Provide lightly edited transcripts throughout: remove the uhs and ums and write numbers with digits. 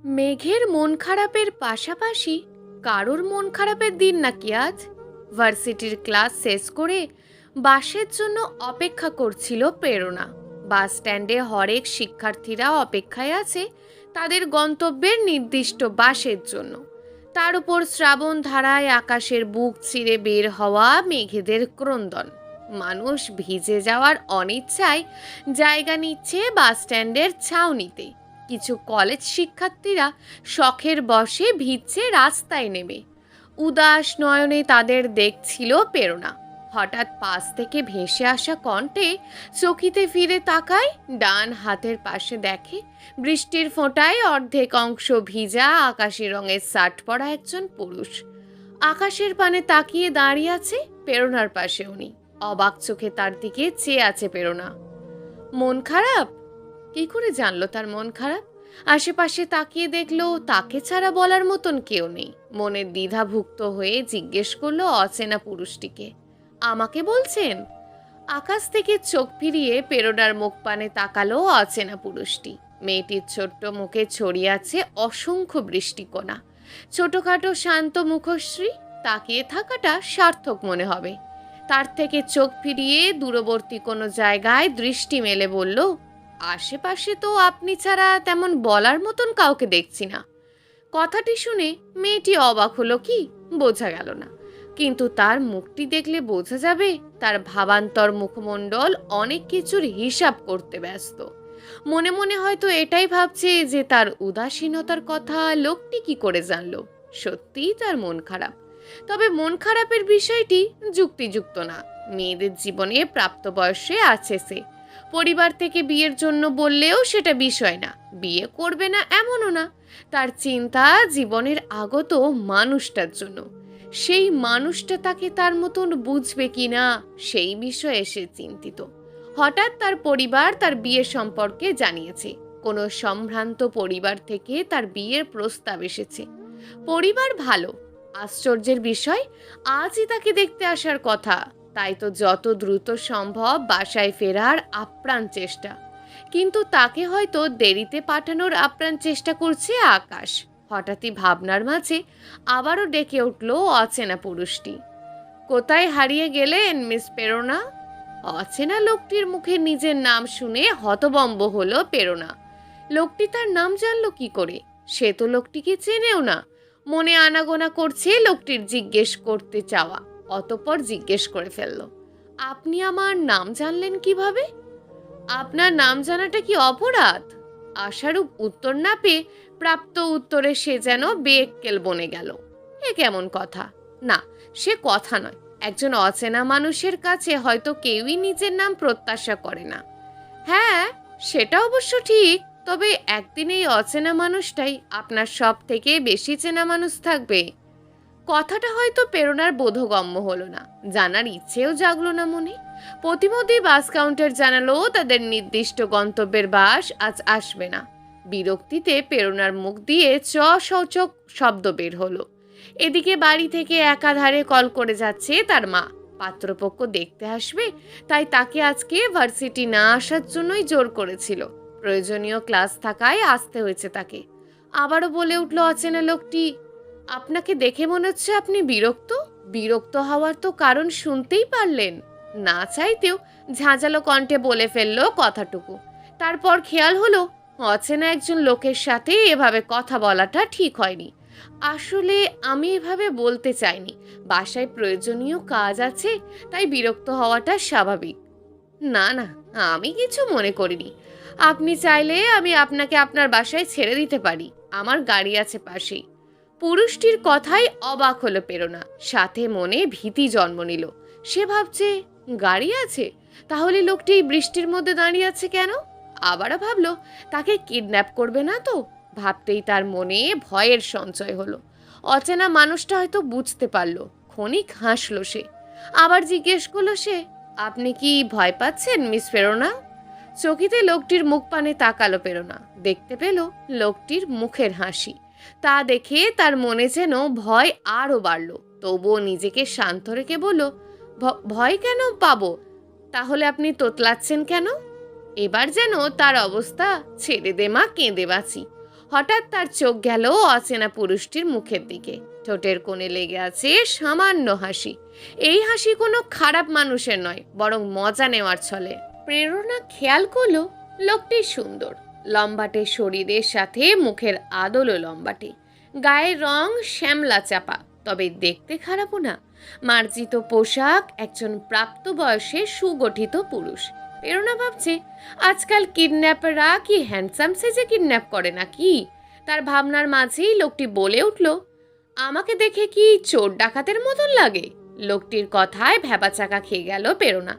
মেঘের মন খারাপের পাশাপাশি কারোর মন খারাপের দিন নাকি আজ? ভার্সিটির ক্লাস শেষ করে বাসের জন্য অপেক্ষা করছিল প্রেরণা। বাস স্ট্যান্ডে হরেক শিক্ষার্থীরা অপেক্ষায় আছে তাদের গন্তব্যের নির্দিষ্ট বাসের জন্য। তার উপর শ্রাবণ ধারায় আকাশের বুক চিরে বের হওয়া মেঘেদের ক্রন্দন। মানুষ ভিজে যাওয়ার অনিচ্ছায় জায়গা নিচ্ছে বাস স্ট্যান্ডের ছাউনিতে। কিছু কলেজ শিক্ষার্থীরা শখের বশে ভিজছে রাস্তায় নেমে। উদাস নয়নে তাদের দেখছিল প্রেরণা। হঠাৎ পাশ থেকে ভেসে আসা কণ্ঠে চকিতে ফিরে তাকায়, ডান হাতের পাশে দেখে বৃষ্টির ফোঁটায় অর্ধেক অংশ ভিজা আকাশি রঙের শার্ট পরা একজন পুরুষ। আকাশের পানে তাকিয়ে দাঁড়িয়ে আছে প্রেরণার পাশে উনি। অবাক চোখে তার দিকে চেয়ে আছে প্রেরণা। মন খারাপ? কি করে জানলো তার মন খারাপ? আশেপাশে তাকিয়ে দেখলো তাকে ছাড়া বলার মতন কেউ নেই। মনের দ্বিধাভুক্ত হয়ে জিজ্ঞেস করলো অচেনা পুরুষটিকে, আমাকে বলছেন? আকাশ থেকে চোখ ফিরিয়ে প্রেরণার মুখ পানে তাকালো অচেনা পুরুষটি। মেয়েটির ছোট্ট মুখে ছড়িয়ে আছে অসংখ্য বৃষ্টিকণা। ছোটখাটো শান্ত মুখশ্রী। তাকিয়ে থাকাটা সার্থক মনে হবে। তার থেকে চোখ ফিরিয়ে দূরবর্তী কোনো জায়গায় দৃষ্টি মেলে বলল, আশেপাশে তো আপনি ছাড়া তেমন বলার মতন কাউকে দেখছি না। কথাটি শুনে মেয়েটি অবাক হলো কি বোঝা গেল না, কিন্তু তার মুখটি দেখলে বোঝা যাবে তার ভাবান্তর মুখমণ্ডল অনেক কিছুর হিসাব করতে ব্যস্ত। মনে মনে হয়তো এটাই ভাবছে যে তার উদাসীনতার কথা লোকটি কি করে জানলো। সত্যিই তার মন খারাপ। তবে মন খারাপের বিষয়টি যুক্তিযুক্ত না। মেয়েদের জীবনে প্রাপ্তবয়সে আছে সে। পরিবার থেকে বিয়ের জন্য বললেও সেটা বিষয় না। বিয়ে করবে না এমনও না। তার চিন্তা জীবনের আগত মানুষটার জন্য। সেই মানুষটা তাকে তার মতন বুঝবে কিনা সেই বিষয়ে সে চিন্তিত। হঠাৎ তার পরিবার তার বিয়ে সম্পর্কে জানিয়েছে। কোনো সম্ভ্রান্ত পরিবার থেকে তার বিয়ের প্রস্তাব এসেছে। পরিবার ভালো। আশ্চর্যের বিষয়, আজই তাকে দেখতে আসার কথা। তাই তো যত দ্রুত সম্ভব বাসায় ফেরার আপ্রাণ চেষ্টা। কিন্তু তাকে হয়তো দেরিতে পাঠানোর আপ্রাণ চেষ্টা করছে আকাশ। হঠাৎই ভাবনার মাঝে আবারও ডেকে উঠল অচেনা পুরুষটি। কোথায় হারিয়ে গেলেন মিস প্রেরণা? অচেনা লোকটির মুখে নিজের নাম শুনে হতবম্ব হলো প্রেরণা। লোকটি তার নাম জানলো কি করে? সে তো লোকটিকে চেনেও না। মনে আনাগোনা করছে লোকটির জিজ্ঞেস করতে চাওয়া। অতঃপর জিজ্ঞেস করে ফেলল, আপনি আমার নাম জানলেন কিভাবে? আপনার নাম জানাটা কি অপরাধ? আশারূপ উত্তর না পেয়ে প্রাপ্ত উত্তরে সে যেন বেএক্কেল বনে গেল। এ কেমন কথা? না, সে কথা নয়। একজন অচেনা মানুষের কাছে হয়তো কেউই নিজের নাম প্রত্যাশা করে না। হ্যাঁ, সেটা অবশ্য ঠিক। তবে একদিন এই অচেনা মানুষটাই আপনার সব থেকে বেশি চেনা মানুষ থাকবে। কথাটা হয়তো প্রেরণার বোধগম্য হলো না। জানার ইচ্ছেও জাগলো না মনে। প্রতিমধ্যে বাস কাউন্টার জানালো তাদের নির্দিষ্ট গন্তব্যের বাস আজ আসবে না। বিরক্তিতে প্রেরণার মুখ দিয়ে সূচক শব্দ বের হলো। এদিকে বাড়ি থেকে একাধারে কল করে যাচ্ছে তার মা। পাত্রপক্ষ দেখতে আসবে, তাই তাকে আজকে ভার্সিটি না আসার জন্যই জোর করেছিল। প্রয়োজনীয় ক্লাস থাকায় আসতে হয়েছে তাকে। আবারও বলে উঠল অচেনা লোকটি, আপনাকে দেখে মনে হচ্ছে আপনি বিরক্ত। বিরক্ত হওয়ার তো কারণ শুনতেই পারলেন। না চাইতেও ঝাঁঝালো কণ্ঠে বলে ফেললো কথাটুকু। তারপর খেয়াল হলো অচেনা একজন লোকের সাথে এভাবে কথা বলাটা ঠিক হয়নি। আসলে আমি এভাবে বলতে চাইনি। বাসায় প্রয়োজনীয় কাজ আছে, তাই বিরক্ত হওয়াটা স্বাভাবিক। না না, আমি কিছু মনে করিনি। আপনি চাইলে আমি আপনাকে আপনার বাসায় ছেড়ে দিতে পারি। আমার গাড়ি আছে পাশেই। পুরুষটির কথায় অবাক হলো প্রেরণা। সাথে মনে ভীতি জন্ম নিল। সে ভাবছে, গাড়ি আছে? তাহলে লোকটি বৃষ্টির মধ্যে দাঁড়িয়ে আছে কেন? আবারও ভাবলো তাকে কিডন্যাপ করবে না তো? ভাবতেই তার মনে ভয়ের সঞ্চয় হলো। অচেনা মানুষটা হয়তো বুঝতে পারলো। ক্ষণিক হাসলো সে। আবার জিজ্ঞেস করলো সে, আপনি কি ভয় পাচ্ছেন মিস প্রেরণা? চকিতে লোকটির মুখ পানে তাকালো প্রেরণা। দেখতে পেল লোকটির মুখের হাসি। তা দেখে তার মনে যেন ভয় আরও বাড়ল। তবুও নিজেকে শান্ত রেখে বলল, ভয় কেন পাবো? তাহলে আপনি তোতলাচ্ছেন কেন? এবার যেন তার অবস্থা, ছেড়ে দে মা, কেঁদে বাঁচি। হঠাৎ তার চোখ গেল অচেনা পুরুষটির মুখের দিকে। ঠোঁটের কোণে লেগে আছে সামান্য হাসি। এই হাসি কোনো খারাপ মানুষের নয়, বরং মজা নেওয়ার ছলে। প্রেরণা খেয়াল করলো লোকটি সুন্দর, লম্বাটে শরীরের সাথে মুখের আদলও লম্বাটে, গায়ের রং শ্যামলা চাপা, তবে দেখতে খারাপও না। মার্জিত পোশাক, একজন প্রাপ্তবয়সে সুগঠিত পুরুষ। প্রেরণা ভাবছে, আজকাল কিডন্যাপাররা কি হ্যান্ডসাম সেজে কিডন্যাপ করে নাকি? তার ভাবনার মাঝেই লোকটি বলে উঠল, আমাকে দেখে কি চোর ডাকাতের মতন লাগে? লোকটির কথায় ভ্যাবাচাকা খেয়ে গেল প্রেরণা।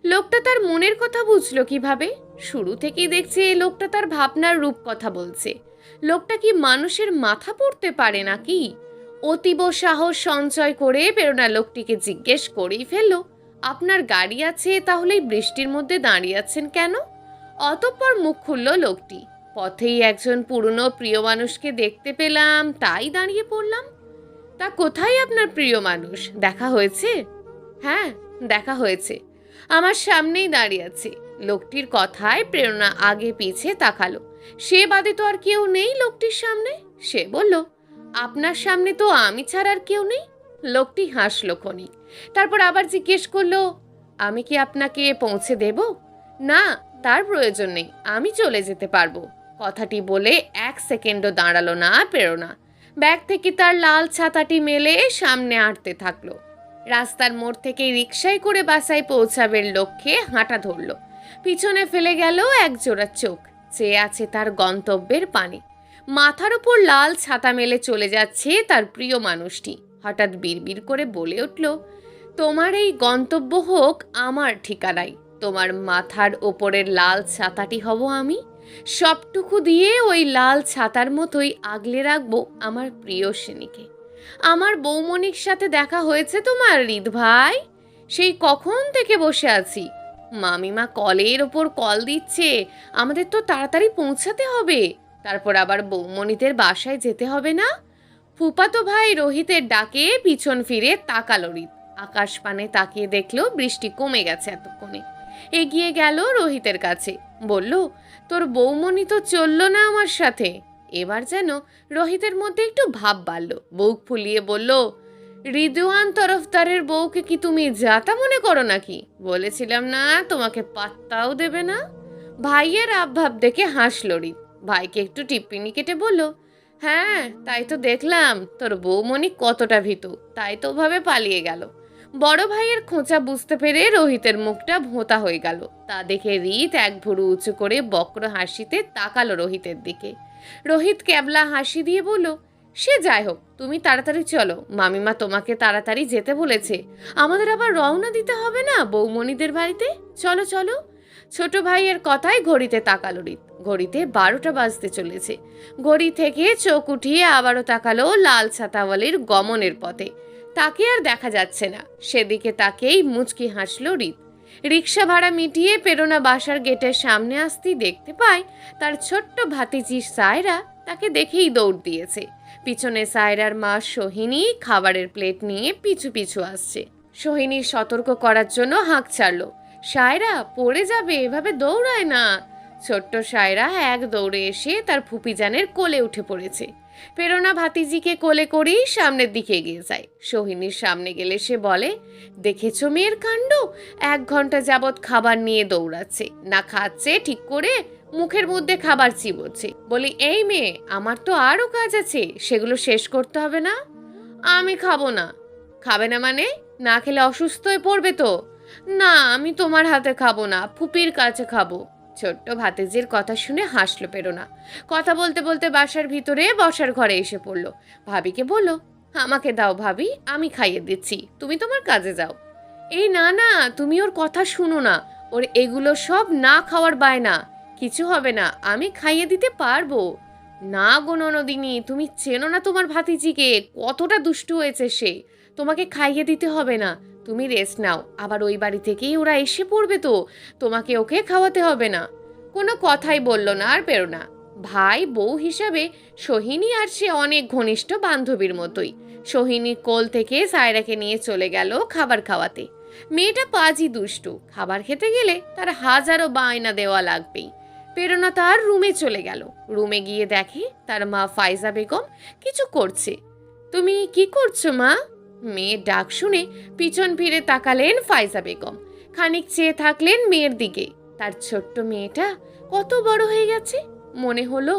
লোকটা তার মনের কথা বুঝলো কিভাবে? শুরু থেকেই দেখছে লোকটা তার ভাবনার রূপ কথা বলছে। লোকটা কি মানুষের মাথা পড়তে পারে নাকি? অতীব সাহস সঞ্চয় করে প্রেরণা লোকটিকে জিজ্ঞেস করেই ফেলল, আপনার গাড়ি আছে, তাহলে বৃষ্টির মধ্যে দাঁড়িয়ে আছেন কেন? অতঃপর মুখ খুলল লোকটি, পথেই একজন পুরনো প্রিয় মানুষকে দেখতে পেলাম, তাই দাঁড়িয়ে পড়লাম। তা কোথায় আপনার প্রিয় মানুষ? দেখা হয়েছে? হ্যাঁ, দেখা হয়েছে, আমার সামনেই দাঁড়িয়ে আছে। লোকটির কথায় প্রেরণা আগে পিছে তাকালো। সে বাদে তো আর কেউ নেই লোকটির সামনে। সে বলল, আপনার সামনে তো আমি ছাড়া আর কেউ নেই। লোকটি হাসলো ক্ষণিক, তারপর আবার জিজ্ঞেস করলো, আমি কি আপনাকে পৌঁছে দেব? না, তার প্রয়োজন নেই, আমি চলে যেতে পারবো। কথাটি বলে 1 সেকেন্ডও দাঁড়ালো না প্রেরণা। ব্যাগ থেকে তার লাল ছাতাটি মেলে সামনে হাঁটতে থাকলো। রাস্তার মোড় থেকে রিকশায় করে বাসায় পৌঁছাবের লক্ষ্যে হাঁটা ধরল। পিছনে ফেলে গেল এক জোড়া চোখ, চেয়ে আছে তার গন্তব্যের পানে। মাথার উপর লাল ছাতা মেলে চলে যাচ্ছে তার প্রিয় মানুষটি। হঠাৎ বিড়বিড় করে বলে উঠল, তোমার এই গন্তব্য হোক আমার ঠিকানায়, তোমার মাথার ওপরের লাল ছাতাটি হব আমি। সবটুকু দিয়ে ওই লাল ছাতার মতোই আগলে রাখবো আমার প্রিয় সেনিকে। আমার বৌমনির সাথে দেখা হয়েছে তোমার হৃদ ভাই? সেই কখন থেকে বসে আছি। মামিমা কলের ওপর কল দিচ্ছে, আমাদের তো তাড়াতাড়ি পৌঁছাতে হবে। তারপর আবার বৌমনিদের বাসায় যেতে হবে না? ফুপাতো ভাই রোহিতের ডাকে পিছন ফিরে তাকালো হৃদ। আকাশ পানে তাকিয়ে দেখলো বৃষ্টি কমে গেছে এতক্ষণে। এগিয়ে গেল রোহিতের কাছে, বলল, তোর বৌমনি তো চললো না আমার সাথে। এবার যেন রোহিতের মধ্যে একটু ভাব বাড়ল। বুক ফুলিয়ে বলল, রিদওয়ান তরফদারের বউকে কি তুমি যাতা মনে করো নাকি? বলেছিলাম না তোমাকে পাত্তাও দেবে না। ভাইয়ের আবভাব দেখে হাসল হৃদ। ভাইকে একটু টিপ্পিনি কেটে বলল, হ্যাঁ তাই তো দেখলাম, তোর বৌমনি কতটা ভীতু, তাই তো ভাবে পালিয়ে গেল। বড় ভাইয়ের খোঁচা বুঝতে পেরে রোহিতের মুখটা ভোঁতা হয়ে গেল। তা দেখে হৃদ এক ভুরু উঁচু করে বক্র হাসিতে তাকালো রোহিতের দিকে। রোহিত ক্যাবলা হাসি দিয়ে বলল, সে যাই হোক, তুমি তাড়াতাড়ি চলো, মামিমা তোমাকে তাড়াতাড়ি যেতে বলেছে। আমাদের আবার রওনা দিতে হবে না বৌমনিদের বাড়িতে? চলো চলো। ছোট ভাইয়ের কথায় ঘড়িতে তাকালো হৃদ। ঘড়িতে 12টা বাজতে চলেছে। ঘড়ি থেকে চোখ উঠিয়ে আবারও তাকালো লাল ছাতাওয়ালির গমনের পথে। তাকে আর দেখা যাচ্ছে না। সেদিকে তাকেই মুচকি হাসলো হৃদ। রিক্সা ভাড়া মিটিয়ে প্রেরণা বাসার গেটের সামনে আসতেই দেখতে পায় তার ছোট্ট ভাতিজি সায়রা তাকে দেখেই দৌড় দিয়েছে। পিছনে সায়রার মা সোহিনী খাবারের প্লেট নিয়ে পিছু পিছু আসছে। সোহিনীর সতর্ক করার জন্য হাঁক ছাড়ল, সায়রা পড়ে যাবে, এভাবে দৌড়ায় না। ছোট্ট সায়রা এক দৌড়ে এসে তার ফুপিজানের কোলে উঠে পড়েছে। প্রেরণা ভাতিজিকে কোলে করেই সামনের দিকে এগিয়ে যায়। সোহিনীর সামনে গেলে সে বলে, দেখেছো মেয়ের কাণ্ড, 1 ঘন্টা যাবৎ খাবার নিয়ে দৌড়াচ্ছে, না খাচ্ছে ঠিক করে, মুখের মধ্যে খাবার চিবোচ্ছে। বলি, এই মেয়ে, আমার তো আরও কাজ আছে, সেগুলো শেষ করতে হবে না? আমি খাবো না। খাবে না মানে? না খেলে অসুস্থ হয়ে পড়বে তো। না, আমি তোমার হাতে খাবো না, ফুপির কাছে খাবো। ছোট্ট ভাতিজির কথা শুনে হাসলো প্রেরণা। কথা বলতে বলতে বাসার ভিতরে বসার ঘরে এসে পড়লো। ভাবিকে বলল, আমাকে দাও ভাবি, আমি খাইয়ে দিচ্ছি, তুমি তোমার কাজে যাও। এই না না, তুমি ওর কথা শুনো না, ওর এগুলো সব না খাওয়ার বায়না। কিছু হবে না, আমি খাইয়ে দিতে পারবো। না গো ননদিনী, তুমি চেনো না তোমার ভাতিজিকে, কতটা দুষ্টু হয়েছে সে। তোমাকে খাইয়ে দিতে হবে না, তুমি রেস্ট নাও। আবার ওই বাড়ি থেকেই ওরা এসে পড়বে তো, তোমাকে ওকে খাওয়াতে হবে না। কোনো কথাই বলল না আর প্রেরণা। ভাই বউ হিসাবে সোহিনী আর সে অনেক ঘনিষ্ঠ বান্ধবীর মতোই। সোহিনী কোল থেকে সায়রাকে নিয়ে চলে গেল খাবার খাওয়াতে। মেয়েটা পাজি দুষ্টু, খাবার খেতে গেলে তার হাজারো বায়না দেওয়া লাগবেই। প্রেরণা তার রুমে চলে গেল। রুমে গিয়ে দেখে তার মা ফাইজা বেগম কিছু করছে। তুমি কি করছো মা? মেয়ের ডাক শুনে পিছন ফিরে তাকালেন ফাইজা বেগম। খানিক চেয়ে থাকলেন মেয়ের দিকে। তার ছোট্ট মেয়েটা কত বড় হয়ে গেছে। মনে হলো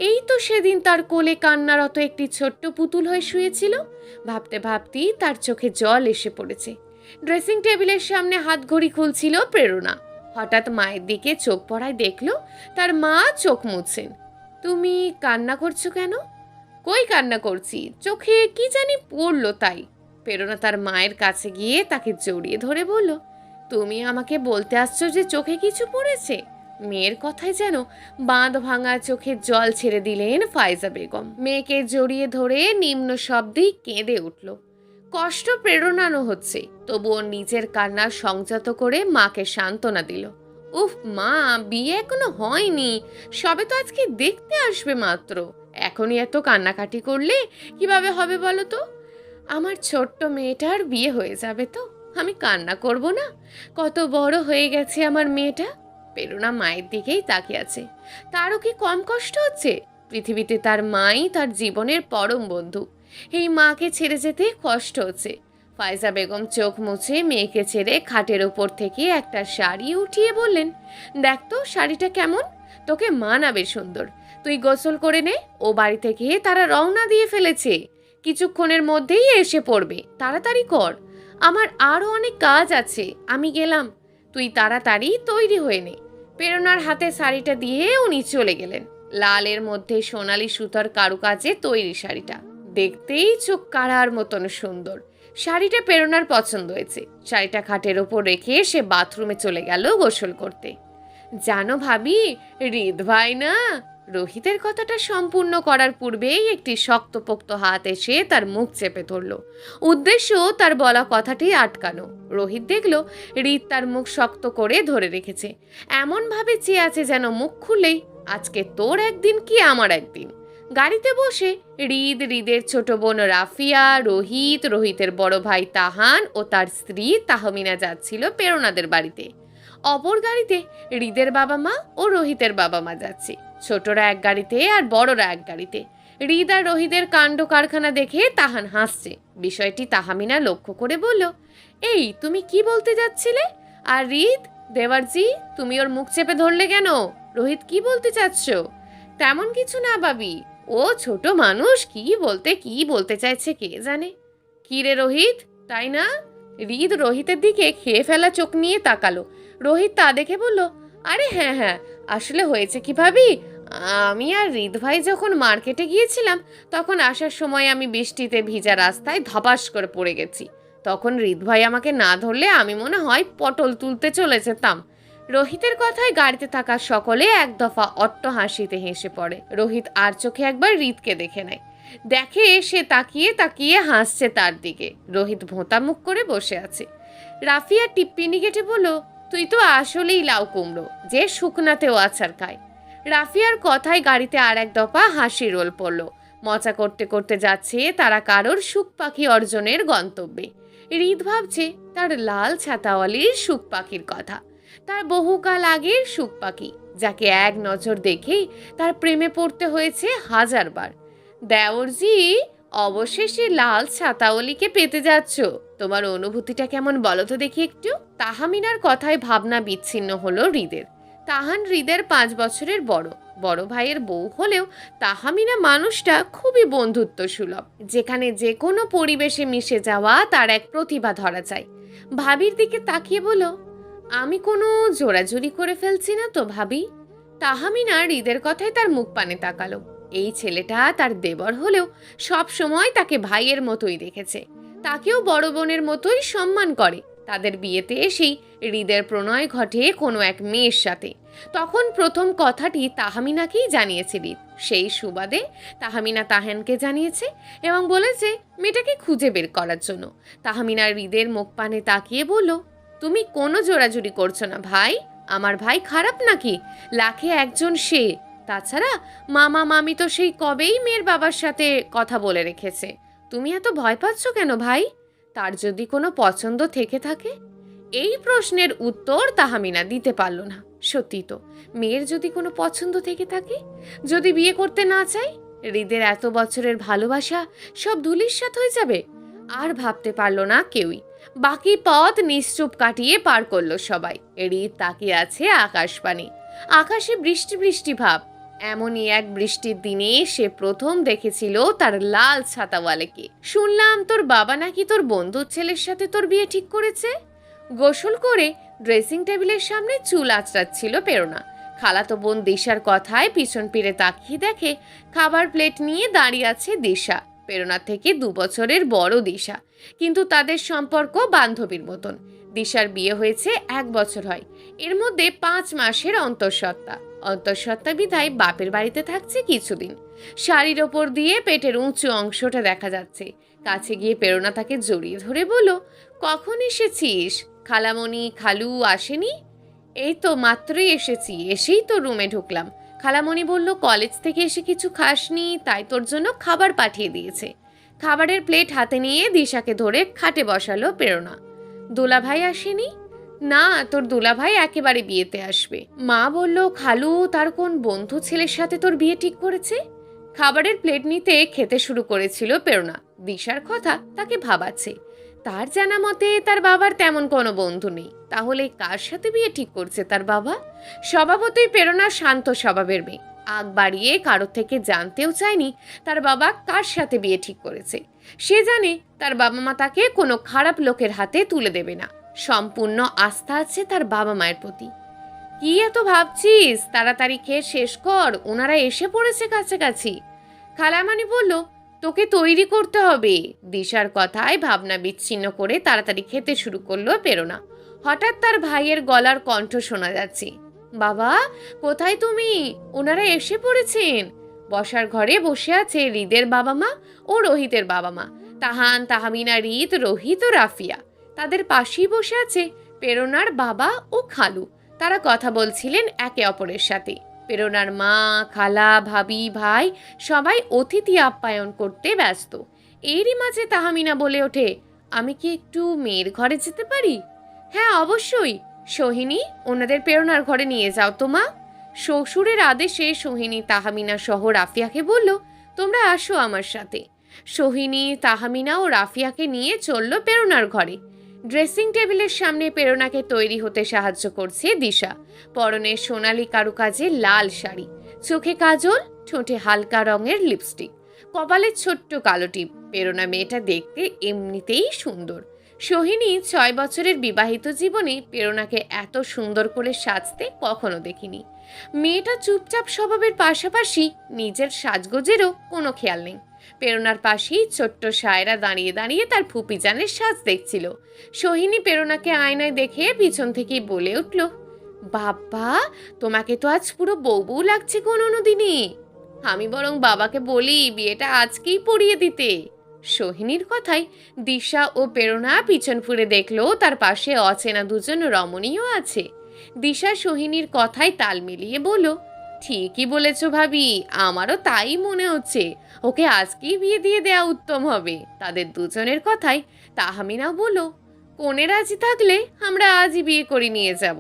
এই তো সেদিন তার কোলে কান্নারত একটি ছোট্ট পুতুল হয়ে শুয়েছিল। ভাবতে ভাবতেই তার চোখে জল এসে পড়েছে। ড্রেসিং টেবিলের সামনে হাত ঘড়ি খুলছিল প্রেরণা। হঠাৎ মায়ের দিকে চোখ পড়ায় দেখলো তার মা চোখ মুছছেন। তুমি কান্না করছো কেন? কই কান্না করছি, চোখে কি জানি পড়লো তাই। প্রেরণা তার মায়ের কাছে গিয়ে তাকে জড়িয়ে ধরে বলল, তুমি আমাকে বলতে আসছো যে চোখে কিছু পড়েছে? মেয়ের কথায় যেন বাঁধ ভাঙা চোখের জল ছেড়ে দিলেন ফাইজা বেগম। মেয়েকে জড়িয়ে ধরে নিম্ন শব্দেই কেঁদে উঠল। কষ্ট প্রেরণানো হচ্ছে, তবুও নিজের কান্না সংযত করে মাকে সান্ত্বনা দিল। উফ মা, বিয়ে এখনো হয়নি, সবে তো আজকে দেখতে আসবে মাত্র। এখনই এত কান্নাকাটি করলে কিভাবে হবে বলো তো? আমার ছোট্ট মেয়েটার বিয়ে হয়ে যাবে তো আমি কান্না করব না? কত বড় হয়ে গেছে আমার মেয়েটা। প্রেরণা মায়ের দিকেই তাকিয়ে আছে। তারও কি কম কষ্ট হচ্ছে? পৃথিবীতে তার মাই তার জীবনের পরম বন্ধু। এই মাকে ছেড়ে যেতে কষ্ট হচ্ছে। ফাইজা বেগম চোখ মুছে মেয়েকে ছেড়ে খাটের ওপর থেকে একটা শাড়ি উঠিয়ে বললেন, দেখ তো শাড়িটা কেমন, তোকে মানাবে সুন্দর। তুই গোসল করে নে, ও বাড়ি থেকে তারা রওনা দিয়ে ফেলেছে, কিছুক্ষণের মধ্যেই এসে পড়বে, তাড়াতাড়ি কর। আমার আরও অনেক কাজ আছে, আমি গেলাম, তুই তাড়াতাড়ি তৈরি হয়ে নে। প্রেরণার হাতে শাড়িটা দিয়ে উনি চলে গেলেন। লালের মধ্যে সোনালি সুতার কারুকাজে তৈরি শাড়িটা দেখতেই চোখ কাড়ার মতন সুন্দর। শাড়িটা প্রেরণার পছন্দ হয়েছে। শাড়িটা খাটের ওপর রেখে সে বাথরুমে চলে গেল গোসল করতে। জানো ভাবি, হৃদ ভাই না, রোহিতের কথাটা সম্পূর্ণ করার পূর্বেই একটি শক্তপোক্ত হাত এসে তার মুখ চেপে ধরল। উদ্দেশ্য তার বলা কথাটি আটকানো। রোহিত দেখল হৃদ তার মুখ শক্ত করে ধরে রেখেছে, এমনভাবে চেয়ে আছে যেন মুখ খুললেই আজকে তোর একদিন কি আমার একদিন। গাড়িতে বসে হৃদের ছোট বোন রাফিয়া, রোহিত, রোহিতের বড় ভাই তাহান ও তার স্ত্রী তাহমিনা যাচ্ছিল প্রেরণাদের বাড়িতে। অপর গাড়িতে হৃদের বাবা মা ও রোহিতের বাবা মা যাচ্ছে। ছোটরা এক গাড়িতে আর বড়রা এক গাড়িতে। হৃদ আর রোহিতের কাণ্ড কারখানা দেখে তাহান হাসছে। বিষয়টি তাহমিনা লক্ষ্য করে বলল, এই তুমি কি বলতে যাচ্ছিলে? আর হৃদ, দেওয়ারজি, তুমি ওর মুখ চেপে ধরলে কেন? রোহিত কি বলতে চাচ্ছ? তেমন কিছু না বাবি, ও ছোট মানুষ, কি বলতে চাইছে কে জানে। কি রে রোহিত, তাই না? হৃদ রোহিতের দিকে খেয়ে ফেলা চোখ নিয়ে তাকালো। রোহিত তা দেখে বলল, আরে হ্যাঁ হ্যাঁ, আসলে হয়েছে কি ভাবি, আমি আর হৃদ ভাই যখন মার্কেটে গিয়েছিলাম তখন আসার সময় আমি বৃষ্টিতে ভিজা রাস্তায় ধপাস করে পড়ে গেছি। তখন হৃদ ভাই আমাকে না ধরলে আমি মনে হয় পটল তুলতে চলে যেতাম। রোহিতের কথায় গাড়িতে থাকা সকলে এক দফা অট্ট হাসিতে হেসে পড়ে। রোহিত আর চোখে একবার হৃদকে দেখে নেয়। দেখে সে তাকিয়ে তাকিয়ে হাসছে তার দিকে। রোহিত ভোঁতা মুখ করে বসে আছে। রাফিয়া টিপ্পিনি কেটে বলল, তুই তো আসলেই লাউ কুমড়ো, যে শুকনাতেও আছাড় খায়। রাফিয়ার কথায় গাড়িতে আর এক দফা হাসি রোল পড়ল। মজা করতে করতে যাচ্ছে তারা কারোর সুখ পাখি অর্জনের গন্তব্যে। হৃদ ভাবছে তার লাল ছাতাওয়ালির সুখ পাখির কথা, তার বহুকাল আগের সুখ পাখি, যাকে এক নজর দেখেই তার প্রেমে পড়তে হয়েছে হাজারবার। দেওরজি, অবশেষে লাল ছাতাওয়ালিকে পেতে যাচ্ছ, তোমার অনুভূতিটা কেমন বলো তো দেখি একটু। তাহমিনার কথায় ভাবনা বিচ্ছিন্ন হলো হৃদের। তাহান হৃদের 5 বছরের বড়। বড় ভাইয়ের বউ হলেও তাহমিনা মানুষটা খুবই বন্ধুত্ব সুলভ, যেখানে যে কোনো পরিবেশে মিশে যাওয়া তার এক প্রতিভা ধরা যায়। ভাবির দিকে তাকিয়ে বলো, আমি কোনো জোরাজুরি করে ফেলছি না তো ভাবি? তাহমিনা হৃদের কথায় তার মুখ পানে তাকালো। এই ছেলেটা তার দেবর হলেও সব সময় তাকে ভাইয়ের মতোই দেখেছে, তাকেও বড় বোনের মতোই সম্মান করে। তাদের বিয়েতে এসেই হৃদের প্রণয় ঘটে কোনো এক মেয়ের সাথে। তখন প্রথম কথাটি তাহমিনাকেই জানিয়েছে হৃদ। সেই সুবাদে তাহমিনা তাহানকে জানিয়েছে এবং বলেছে মেয়েটাকে খুঁজে বের করার জন্য। তাহমিনা হৃদের মুখ পানে তাকিয়ে বলল, তুমি কোনো জোরাজুরি করছো না ভাই, আমার ভাই খারাপ নাকি? লাখে একজন সে। তাছাড়া মামা মামি তো সেই কবেই মেয়ের বাবার সাথে কথা বলে রেখেছে। তুমি এত ভয় পাচ্ছ কেন ভাই? তার যদি কোনো পছন্দ থেকে থাকে? এই প্রশ্নের উত্তর তাহমিনা দিতে পারল না। সত্যি তো, মেয়ের যদি কোনো পছন্দ থেকে থাকে, যদি বিয়ে করতে না চায়, হৃদের এত বছরের ভালোবাসা সব ধূলিসাৎ হয়ে যাবে। আর ভাবতে পারল না কেউই। বাকি পথ নিশ্চুপ কাটিয়ে পার করলো সবাই। হৃদ তাকিয়ে আছে আকাশপানে। আকাশে বৃষ্টি বৃষ্টি ভাব। এমনই এক বৃষ্টির দিনে সে প্রথম দেখেছিল তার লাল ছাতাওয়ালাকে। শুনলাম তোর বাবা নাকি তোর বন্ধুর ছেলের সাথে তোর বিয়ে ঠিক করেছে। গোসল করে ড্রেসিং টেবিলের সামনে চুল আঁচড়াচ্ছিল প্রেরণা। খালাতো বোন দিশার কথায় পিছন ফিরে তাকিয়ে দেখে খাবার প্লেট নিয়ে দাঁড়িয়ে আছে দিশা। প্রেরণার থেকে 2 বছরের বড় দিশা, কিন্তু তাদের সম্পর্ক বান্ধবীর মতন। দিশার বিয়ে হয়েছে 1 বছর হয়, এর মধ্যে 5 মাসের অন্তঃসত্ত্বা বিধায় বাপের বাড়িতে থাকছে কিছুদিন। শাড়ির ওপর দিয়ে পেটের উঁচু অংশটা দেখা যাচ্ছে। কাছে গিয়ে প্রেরণা তাকে জড়িয়ে ধরে বলল, কখন এসেছিস? খালামণি খালু আসেনি? এই তো মাত্রই এসেছি, এসেই তো রুমে ঢুকলাম। খালামণি বলল কলেজ থেকে এসে কিছু খাসনি, তাই তোর জন্য খাবার পাঠিয়ে দিয়েছে। খাবারের প্লেট হাতে নিয়ে দিশাকে ধরে খাটে বসালো প্রেরণা। দুলাভাই আসেনি? না, তোর দুলাভাই একেবারে বিয়েতে আসবে। মা বলল খালু তার কোন বন্ধু ছেলের সাথে তোর বিয়ে ঠিক করেছে। খাবারের প্লেট নিতে খেতে শুরু করেছিল প্রেরণা। দিশার কথা তাকে ভাবাচ্ছে। তার জানা মতে তার বাবার তেমন কোনো বন্ধু নেই। তাহলে কার সাথে বিয়ে ঠিক করছে তার বাবা? স্বভাবতই প্রেরণা শান্ত স্বভাবের মেয়ে। আগ বাড়িয়ে কারোর থেকে জানতেও চায়নি তার বাবা কার সাথে বিয়ে ঠিক করেছে। সে জানে তার বাবা মা তাকে কোনো খারাপ লোকের হাতে তুলে দেবে না। সম্পূর্ণ আস্থা আছে তার বাবা মায়ের প্রতি। কি এত ভাবছিস? তাড়াতাড়ি খেয়ে শেষ কর, ওনারা এসে পড়েছে কাছাকাছি। খালামানি বলল, তোকে তৈরি করতে হবে। দিশার কথায় ভাবনা বিচ্ছিন্ন করে তাড়াতাড়ি খেতে শুরু করলো প্রেরণা। হঠাৎ তার ভাইয়ের গলার কণ্ঠ শোনা যাচ্ছে, বাবা কোথায় তুমি? ওনারা এসে পড়েছেন। বসার ঘরে বসে আছে হৃদের বাবা মা ও রোহিতের বাবা মা। তাহান, তাহমিনা, হৃদ, রোহিত ও রাফিয়া। তাদের পাশেই বসে আছে প্রেরণার বাবা ও খালু। তারা কথা বলছিলেন একে অপরের সাথে। প্রেরণার মা, খালা, ভাবি, ভাই সবাই অতিথি আপ্যায়ন করতে ব্যস্ত। এরই মাঝে তাহমিনা বলে ওঠে, আমি কি একটু মেয়ের ঘরে যেতে পারি? হ্যাঁ অবশ্যই। সোহিনী, ওনাদের প্রেরণার ঘরে নিয়ে যাও তো মা। শ্বশুরের আদেশে সোহিনী তাহমিনা সহ রাফিয়াকে বলল, তোমরা আসো আমার সাথে। সোহিনী, তাহমিনা ও রাফিয়াকে নিয়ে চলল প্রেরণার ঘরে। ড্রেসিং টেবিলের সামনে প্রেরণাকে তৈরি হতে সাহায্য করছে দিশা। পরনে সোনালী কারুকাজে লাল শাড়ি, চোখে কাজল, ঠোঁটে হালকা রঙের লিপস্টিক, কপালে ছোট্ট কালো টিপ। প্রেরণা মেয়েটা দেখতে এমনিতেই সুন্দর। সোহিনী 6 বছরের বিবাহিত জীবনে প্রেরণাকে এত সুন্দর করে সাজতে কখনো দেখিনি। মেয়েটা চুপচাপ স্বভাবের পাশাপাশি নিজের সাজগোজেরও কোনো খেয়াল নেই। প্রেরণার পাশেই ছোট্ট সায়রা দাঁড়িয়ে দাঁড়িয়ে তার ফুপিজানের সাজ দেখছিল। সোহিনী প্রেরণাকে আয়নায় দেখে পিছন থেকেই বলে উঠল, বাবা তোমাকে তো আজ পুরো বউ বউ লাগছে কোন অনুদিনে। আমি বরং বাবাকে বলি বিয়েটা আজকেই পড়িয়ে দিতে। সোহিনীর কথায় দিশা ও প্রেরণা পিছন ফিরে দেখলো তার পাশে অচেনা দুজন রমণীও আছে। দিশা সোহিনীর কথায় তাল মিলিয়ে বলল, ঠিকই বলেছ ভাবি, আমারও তাই মনে হচ্ছে। ওকে আজকেই বিয়ে দিয়ে দেয়া উত্তম হবে। তাদের দুজনের কথায় তাহমিনাও বলল, কনে রাজি থাকলে আমরা আজই বিয়ে করে নিয়ে যাব।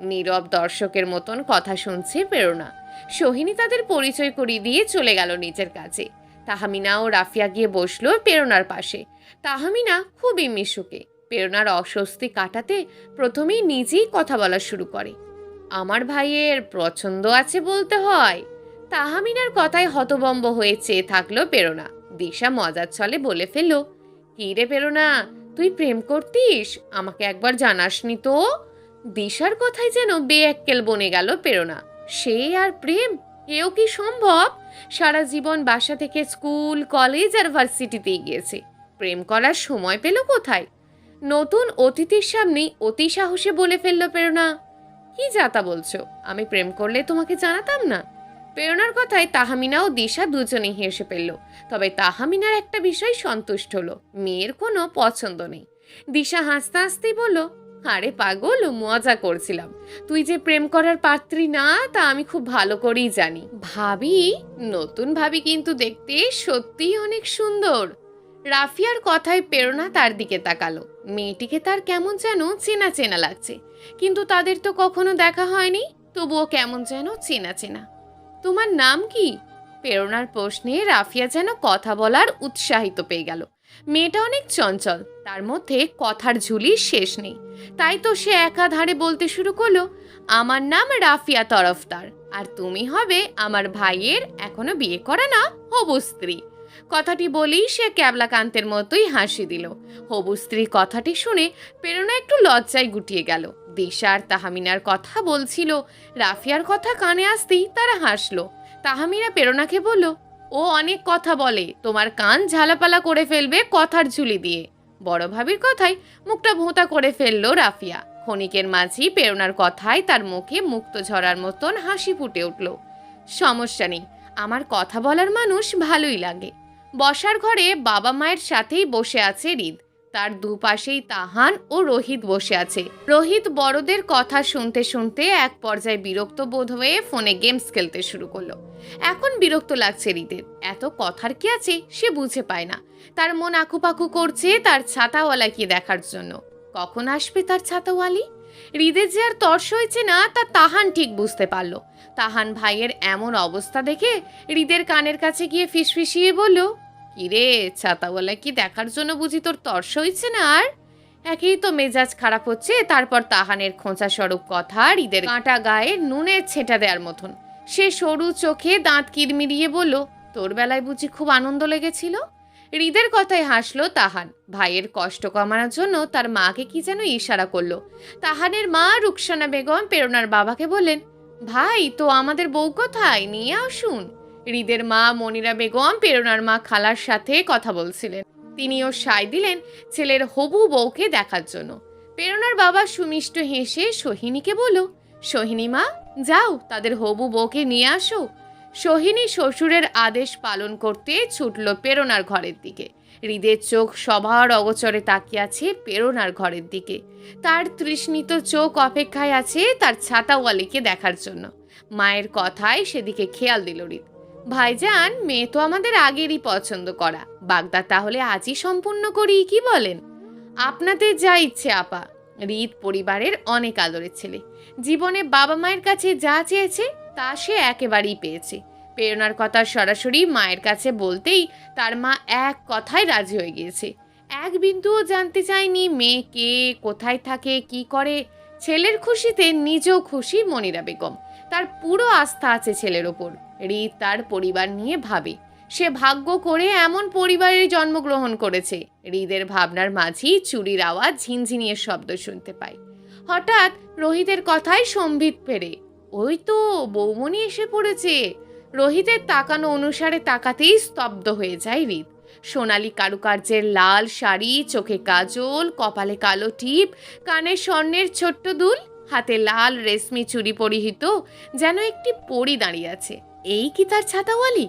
নীরব দর্শকের মতন কথা শুনছে প্রেরণা। সোহিনী তাদের পরিচয় করিয়ে দিয়ে চলে গেল নিজের কাছে। তাহমিনা ও রাফিয়া গিয়ে বসলো প্রেরণার পাশে। তাহমিনা খুবই মিশুকে। প্রেরণার অস্বস্তি কাটাতে প্রথমেই নিজেই কথা বলা শুরু করে। আমার ভাইয়ের পছন্দ আছে বলতে হয়। তাহমিনার কথায় হতবম্ব হয়ে চেয়ে থাকলো প্রেরণা। দিশা মজার ছলে বলে ফেলল, কি রে প্রেরণা, তুই প্রেম করতিস? আমাকে একবার জানাসনি তো। দিশার কথায় যেন বেয়াক্কেল বনে গেল প্রেরণা। সে আর প্রেম, এও কি সম্ভব? সারা জীবন বাসা থেকে স্কুল, কলেজ আর ভার্সিটিতেই গিয়েছে, প্রেম করার সময় পেল কোথায়? নতুন অতিথির সামনেই অতি সাহসে বলে ফেলল প্রেরণা, কি যাতা বলছো? আমি প্রেম করলে তোমাকে জানাতাম না? প্রেরণার কথায় তাহমিনা ও দিশা দুজনেই হেসে ফেলল। তবে তাহমিনার একটা বিষয় সন্তুষ্ট হলো, মেয়ের কোনো পছন্দ নেই। দিশা হাসতে হাসতেই বলল, আরে পাগল, মজা করছিলাম। তুই যে প্রেম করার পাত্রী না তা আমি খুব ভালো করেই জানি। ভাবি, নতুন ভাবি কিন্তু দেখতে সত্যিই অনেক সুন্দর। রাফিয়ার কথায় প্রেরণা তার দিকে তাকালো। মেয়েটিকে তার কেমন যেন চেনা চেনা লাগছে, কিন্তু তাদের তো কখনো দেখা হয়নি, তবুও কেমন যেন চেনা চেনা। তোমার নাম কি? প্রেরণার প্রশ্নে রাফিয়া যেন কথা বলার উৎসাহিত পেয়ে গেল। মেয়েটা অনেক চঞ্চল, তার মধ্যে কথার ঝুলির শেষ নেই। তাই তো সে একাধারে বলতে শুরু করলো, আমার নাম রাফিয়া তরফদার, আর তুমি হবে আমার ভাইয়ের এখনো বিয়ে করা না হবু স্ত্রী। কথাটি বলেই সে ক্যাবলাকান্তের মতোই হাসি দিল। হবু স্ত্রী কথাটি শুনে প্রেরণা একটু লজ্জায় গুটিয়ে গেল। দিশা আর তাহমিনার কথা বলছিল, রাফিয়ার কথা কানে আসতেই তারা হাসলো। তাহমিনা প্রেরণাকে বলল, ও অনেক কথা বলে, তোমার কান ঝালাপালা করে ফেলবে কথার ঝুলি দিয়ে। বড় ভাবির কথায় মুখটা ভোঁতা করে ফেললো রাফিয়া। ক্ষণিকের মাঝেই প্রেরণার কথায় তার মুখে মুক্ত ঝরার মতন হাসি ফুটে উঠল। সমস্যা নেই, আমার কথা বলার মানুষ ভালোই লাগে। বসার ঘরে বাবা মায়ের সাথেই বসে আছে হৃদ। তার দুপাশেই তাহান ও রোহিত বসে আছে। রোহিত বড়দের কথা শুনতে শুনতে এক পর্যায়ে বিরক্ত বোধ হয়ে ফোনে গেমস খেলতে শুরু করলো। এখন বিরক্ত লাগছে হৃদের, এত কথার কি আছে সে বুঝে পায় না। তার মন আঁকুপাকু করছে তার ছাতাওয়ালাকে দেখার জন্য। কখন আসবে তার ছাতাওয়ালি? হৃদের যে আর তর্স হয়েছে না তা তাহান ঠিক বুঝতে পারলো। তাহান ভাইয়ের এমন অবস্থা দেখে হৃদের কানের কাছে গিয়ে ফিসফিসিয়ে বলল, কিরে, ছাতাওয়ালা কি দেখার জন্য বুঝি তোর তর্স হয়েছে না? আর একেই তো মেজাজ খারাপ হচ্ছে, তারপর তাহানের খোঁচা স্বরূপ কথা হৃদের কাঁটা গায়ে নুনের ছেটা দেওয়ার মতন। সে সরু চোখে দাঁত কিরমিরিয়ে বলল, তোর বেলায় বুঝি খুব আনন্দ লেগেছিল? হৃদের কথায় হাসলো তাহান। ভাইয়ের কষ্ট কমানোর জন্য তার মাকে কি যেন ইশারা করলো। তাহানের মা রুকসানা বেগম প্রেরণার বাবাকে বললেন, ভাই তো আমাদের বউ কোথায়, নিয়ে আসুন। হৃদের মা মনিরা বেগম প্রেরণার মা খালার সাথে কথা বলছিলেন। তিনিও সায় দিলেন ছেলের হবু বউকে দেখার জন্য। প্রেরণার বাবা সুমিষ্ট হেসে সোহিনীকে বলল, সোহিনী মা, যাও তাদের হবু বউকে নিয়ে আসো। সোহিনী শ্বশুরের আদেশ পালন করতে ছুটল প্রেরণার ঘরের দিকে। হৃদের চোখ সবার অগোচরে তাকিয়ে আছে প্রেরণার ঘরের দিকে। তার তৃষ্ণিত চোখ অপেক্ষায় আছে তার ছাতাওয়ালিকে দেখার জন্য। মায়ের কথায় সেদিকে খেয়াল দিল হৃদ। ভাইজান, মেয়ে তো আমাদের আগেরই পছন্দ করা, বাগদা তাহলে আজই সম্পূর্ণ করি, কি বলেন? আপনাদের যা ইচ্ছে আপা। হৃদ পরিবারের অনেক আদরের ছেলে। জীবনে বাবা মায়ের কাছে যা চেয়েছে তা সে একেবারেই পেয়েছে। প্রেরণার কথা সরাসরি মায়ের কাছে বলতেই তার মা এক কথায় রাজি হয়ে গিয়েছে। এক বিন্দুও জানতে চায়নি মেয়ে কে, কোথায় থাকে, কি করে। ছেলের খুশিতে নিজেও খুশি মনিরা বেগম। তার পুরো আস্থা আছে ছেলের ওপর। হৃদ তার পরিবার নিয়ে ভাবে, সে ভাগ্য করে এমন পরিবারে জন্মগ্রহণ করেছে। হৃদের ভাবনার মাঝেই চুরির আওয়াজ ঝিনঝিনিয়ে শব্দ শুনতে পায়। হঠাৎ রোহিতের কথায় সম্বিত ফেরে, ওই তো বৌমনি এসে পড়েছে। রোহিতের তাকানো অনুসারে তাকাতেই স্তব্ধ হয়ে যায় হৃদ। সোনালি কারুকার্যের লাল শাড়ি, চোখে কাজল, কপালে কালো টিপ, কানে স্বর্ণের ছোট্ট দুল, হাতে লাল রেশমি চুড়ি পরিহিত যেন একটি পরী দাঁড়িয়ে আছে। এই কি তার ছাতাওয়ালি?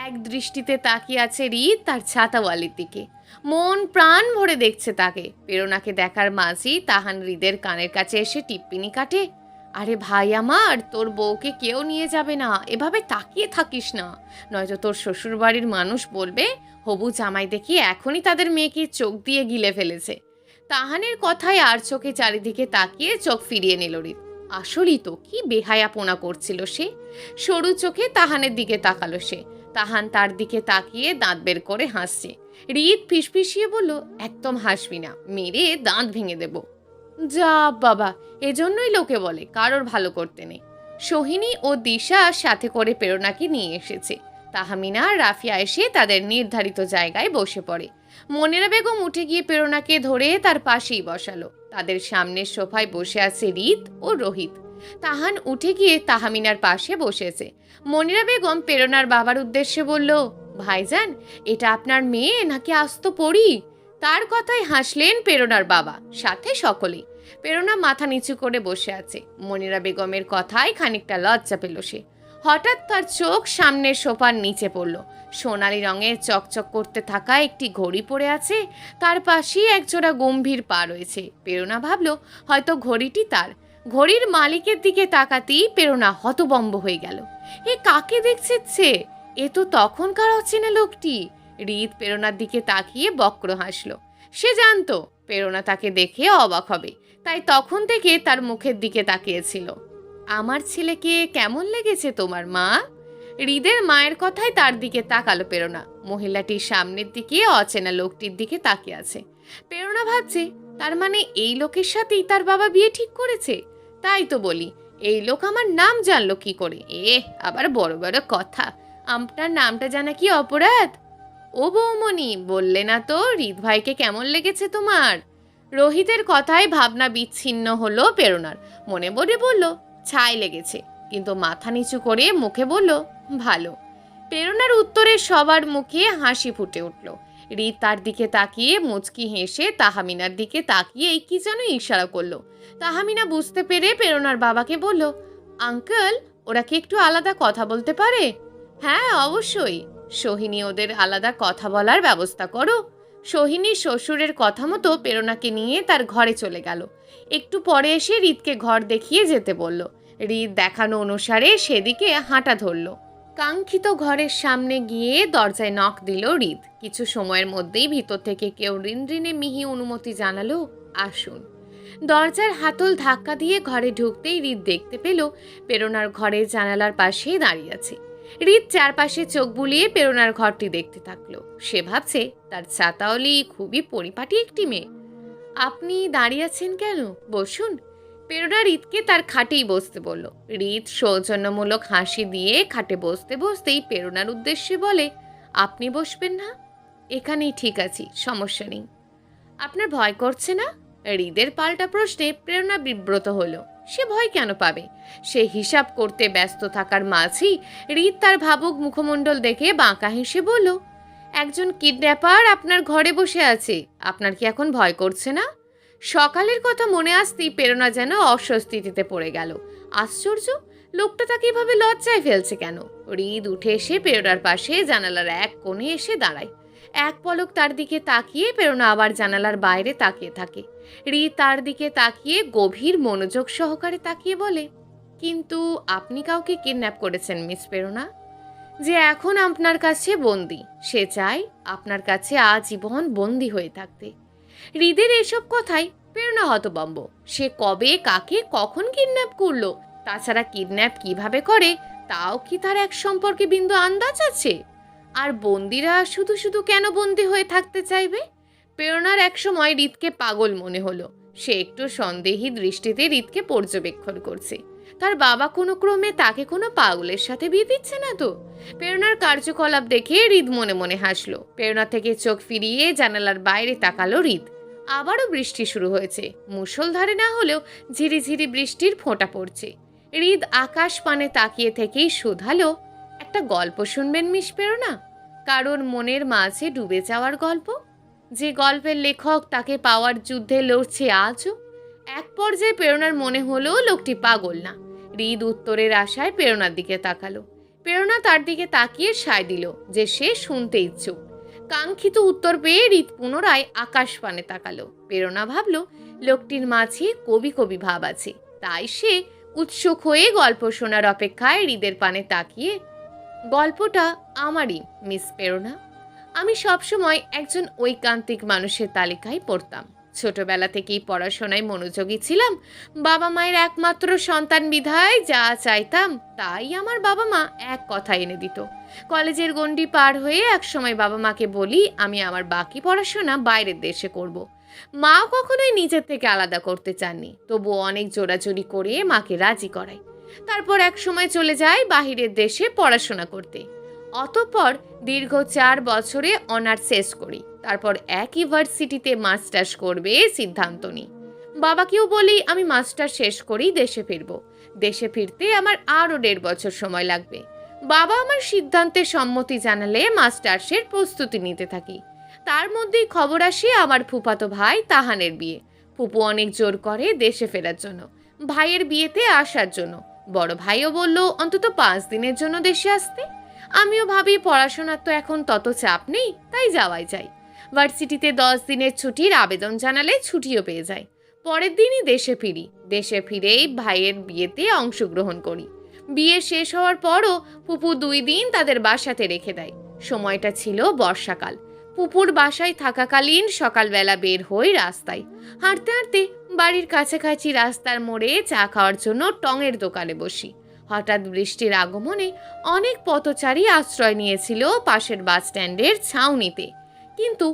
এক দৃষ্টিতে তাকিয়ে আছে হৃদ তার ছাতাওয়ালির দিকে। মন প্রাণ ভরে দেখছে তাকে। প্রেরণাকে দেখার মাঝেই তাহান হৃদের কানের কাছে এসে টিপ্পিনি কাটে, আরে ভাই আমার, তোর বউকে কেউ নিয়ে যাবে না, এভাবে তাকিয়ে থাকিস না, নয়তো তোর শ্বশুর বাড়ির মানুষ বলবে হবু জামাই দেখি এখনই তাদের মেয়েকে চোখ দিয়ে গিলে ফেলেছে। তাহানের কথায় আর চোখে চারিদিকে তাকিয়ে চোখ ফিরিয়ে নিল হৃদ। আসলেই তো কি বেহায়াপনা করছিল সে। সরু চোখে তাহানের দিকে তাকালো সে। তাহান তার দিকে তাকিয়ে দাঁত বের করে হাসছে। হৃদ ফিসফিসিয়ে বলল, একদম হাসবি না, মেরে দাঁত ভেঙে দেব। যা বাবা, এজন্যই লোকে বলে কারোর ভালো করতে নেই। সোহিনী ও দিশা সাথে করে প্রেরণাকে নিয়ে এসেছে। তাহমিনা আর রাফিয়া এসে তাদের নির্ধারিত জায়গায় বসে পড়ে। মনিরা বেগম উঠে গিয়ে প্রেরণাকে ধরে তার পাশেই বসালো। তাদের সামনের সোফায় বসে আছে হৃদ ও রোহিত। তাহান উঠে গিয়ে তাহমিনার পাশে বসেছে। মনিরা বেগম প্রেরণার বাবার উদ্দেশ্যে বলল, ভাইজান, এটা আপনার মেয়ে নাকি আস্ত পড়ি? তার কথায় হাসলেন প্রেরণার বাবা, সাথে সকলেই। প্রেরণা মাথা নিচু করে বসে আছে। মনিরা বেগমের কথায় খানিকটা লজ্জা পেল সে। হঠাৎ তার চোখ সামনের সোফার নিচে পড়ল। সোনালি রঙের চকচক করতে থাকা একটি ঘড়ি পড়ে আছে, তার পাশেই একজোড়া গম্ভীর পা রয়েছে। প্রেরণা ভাবল হয়তো ঘড়িটি তার। ঘড়ির মালিকের দিকে তাকাতেই প্রেরণা হতবম্ব হয়ে গেল। এ কাকে দেখছে সে? এ তো তখনকার অচেনা লোকটি। হৃদ প্রেরণার দিকে তাকিয়ে বক্র হাসল। সে জানতো প্রেরণা তাকে দেখে অবাক হবে, তাই তখন থেকে তার মুখের দিকে তাকিয়েছিল। আমার ছেলেকে কেমন লেগেছে তোমার মা? হৃদের মায়ের কথায় তার দিকে তাকালো প্রেরণা। মহিলাটির সামনের দিকে অচেনা লোকটির দিকে তাকিয়ে আছে। প্রেরণা ভাবছে, তার মানে এই লোকের সাথেই তার বাবা বিয়ে ঠিক করেছে। তাই তো বলি, এই লোক আমার নাম জানলো কি করে? আবার বড় বড় কথা। আপনার নামটা জানা কি অপরাধ? ও বৌমণি, বললে না তো হৃদ ভাইকে কেমন লেগেছে তোমার? রোহিতের কথায় ভাবনা বিচ্ছিন্ন হলো প্রেরণার। মনে মনে বলল, ছাই লেগেছে, কিন্তু মাথা নিচু করে মুখে বলল, ভালো। প্রেরণার উত্তরে সবার মুখে হাসি ফুটে উঠল। হৃদ তার দিকে তাকিয়ে মুচকি হেসে তাহমিনার দিকে তাকিয়ে কি যেন ইশারা করলো। তাহমিনা বুঝতে পেরে প্রেরণার বাবাকে বলল, আঙ্কেল, ওরা কি একটু আলাদা কথা বলতে পারে? হ্যাঁ, অবশ্যই। সোহিনী, ওদের আলাদা কথা বলার ব্যবস্থা করো। সোহিনী শ্বশুরের কথা মতো প্রেরণাকে নিয়ে তার ঘরে চলে গেল। একটু পরে এসে হৃদকে ঘর দেখিয়ে যেতে বলল। হৃদ দেখানো অনুসারে সেদিকে হাঁটা ধরল। কাঙ্ক্ষিত ঘরের সামনে গিয়ে দরজায় নক দিল হৃদ। কিছু সময়ের মধ্যেই ভিতর থেকে কেউ রিনরিনে মিহি অনুমতি জানালো, আসুন। দরজার হাতল ধাক্কা দিয়ে ঘরে ঢুকতেই হৃদ দেখতে পেল প্রেরণার ঘরের জানালার পাশে দাঁড়িয়ে আছে। হৃদ চারপাশে চোখ বুলিয়ে প্রেরণার ঘরটি দেখতে থাকলো। সে ভাবছে, তার চাতাওলি খুবই পরিপাটি একটি মেয়ে। আপনি দাঁড়িয়ে আছেন কেন? বসুন। প্রেরণা হৃদকে তার খাটেই বসতে বলল। হৃদ সৌজন্যমূলক হাসি দিয়ে খাটে বসতে বসতেই প্রেরণার উদ্দেশ্যে বলে, আপনি বসবেন না? এখানেই ঠিক আছি, সমস্যা নেই। আপনার ভয় করছে না? হৃদের পাল্টা প্রশ্নে প্রেরণা বিব্রত হলো। সে ভয় কেন পাবে? সে হিসাব করতে ব্যস্ত থাকার মাঝেই হৃদ তার ভাবুক মুখমণ্ডল দেখে বাঁকা হেসে বলল, একজন কিডন্যাপার আপনার ঘরে বসে আছে, আপনার কি এখন ভয় করছে না? সকালের কথা মনে আসতেই প্রেরণা যেন অস্বস্তিতে পড়ে গেল। আশ্চর্য, লোকটা তাকে এভাবে লজ্জায় ফেলছে কেন? হৃদ উঠে এসে প্রেরণার পাশে জানালার এক কোণে এসে দাঁড়ায়। এক পলক তার দিকে তাকিয়ে প্রেরণা আবার জানালার বাইরে তাকিয়ে থাকে। হৃদ তার দিকে তাকিয়ে গভীর মনোযোগ সহকারে তাকিয়ে বলে, কিন্তু আপনি কাউকে কিডন্যাপ করেছেন মিস প্রেরণা, যে এখন আপনার কাছে বন্দি। সে চায় আপনার কাছে আজীবন বন্দি হয়ে থাকতে। হৃদের এসব কথাই প্রেরণা হতভম্ব। সে কবে, কাকে, কখন কিডন্যাপ করলো? তাছাড়া কিডন্যাপ কিভাবে করে তাও কি তার এক সম্পর্কে বিন্দু আন্দাজ আছে? আর বন্দিরা শুধু শুধু কেন বন্দি হয়ে থাকতে চাইবে? প্রেরণার এক সময় হৃদকে পাগল মনে হলো। সে একটু সন্দেহী দৃষ্টিতে হৃদকে পর্যবেক্ষণ করছে। তার বাবা কোনো ক্রমে তাকে কোনো পাগলের সাথে বিয়ে দিচ্ছে না তো? প্রেরণার কার্যকলাপ দেখে হৃদ মনে মনে হাসলো। প্রেরণা থেকে চোখ ফিরিয়ে জানালার বাইরে তাকালো হৃদ। আবারও বৃষ্টি শুরু হয়েছে। মুষলধারে না হলেও ঝিরিঝিরি বৃষ্টির ফোঁটা পড়ছে। হৃদ আকাশ পানে তাকিয়ে থেকেই শুধালো, একটা গল্প শুনবেন মিস প্রেরণা? কারোর মনের মাঝে ডুবে যাওয়ার গল্প, যে গল্পের লেখক তাকে পাওয়ার যুদ্ধে লড়ছে আজও। এক পর্যায়ে প্রেরণার মনে হলো লোকটি পাগল না। হৃদ উত্তরের আশায় প্রেরণার দিকে তাকালো। প্রেরণা তার দিকে তাকিয়ে সায় দিল যে সে শুনতে ইচ্ছুক। কাঙ্ক্ষিত উত্তর পেয়ে হৃদ পুনরায় আকাশ পানে তাকালো। প্রেরণা ভাবলো লোকটির মাঝে কবি কবি ভাব আছে, তাই সে উৎসুক হয়ে গল্প শোনার অপেক্ষায় হৃদের পানে তাকিয়ে, গল্পটা আমারই মিস প্রেরণা। আমি সবসময় একজন ঐকান্তিক মানুষের তালিকায় পড়তাম। ছোটবেলা থেকেই পড়াশোনায় মনোযোগী ছিলাম। বাবা মায়ের একমাত্র সন্তান বিধায় যা চাইতাম তাই আমার বাবা মা এক কথা এনে দিত। কলেজের গণ্ডি পার হয়ে একসময় বাবা মাকে বলি আমি আমার বাকি পড়াশোনা বাইরের দেশে করব। মাও কখনোই নিজের থেকে আলাদা করতে চাননি, তবুও অনেক জোরাজুরি করে মাকে রাজি করাই। তারপর এক সময় চলে যাই বাহিরের দেশে পড়াশোনা করতে। অতঃপর দীর্ঘ 4 বছরে অনার্স শেষ করি। তারপর এক ইউনিভার্সিটিতে মাস্টার্স করবে সিদ্ধান্ত নিই। বাবাকেও বলি আমি মাস্টার শেষ করেই দেশে ফিরব। দেশে ফিরতে আমার আরও 1.5 বছর সময় লাগবে। বাবা আমার সিদ্ধান্তে সম্মতি জানালে মাস্টার্সের প্রস্তুতি নিতে থাকি। তার মধ্যেই খবর আসে আমার ফুফাতো ভাই তাহানের বিয়ে। ফুপু অনেক জোর করে দেশে ফেরার জন্য, ভাইয়ের বিয়েতে আসার জন্য। বড় ভাইও বলল অন্তত 5 দিনের জন্য দেশে আসতে। আমিও ভাবি পড়াশোনার তো এখন তত চাপ নেই, তাই যাওয়াই যায়। ভার্সিটিতে 10 দিনের ছুটির আবেদন জানালে ছুটিও পেয়ে যায়। পরের দিনই দেশে ফিরি। দেশে ফিরেই ভাইয়ের বিয়েতে অংশগ্রহণ করি। বিয়ে শেষ হওয়ার পরও ফুপু 2 দিন তাদের বাসাতে রেখে দেয়। সময়টা ছিল বর্ষাকাল। পুপুর বাসায় থাকাকালীন সকালবেলা বের হই রাস্তায়। হাঁটতে হাঁটতে বাড়ির কাছাকাছি রাস্তার মোড়ে চা খাওয়ার জন্য টঙের দোকানে বসি। হঠাৎ বৃষ্টির আগমনে অনেক পথচারী আশ্রয় নিয়েছিল পাশের বাস স্ট্যান্ডের ছাউনিতে, কিন্তু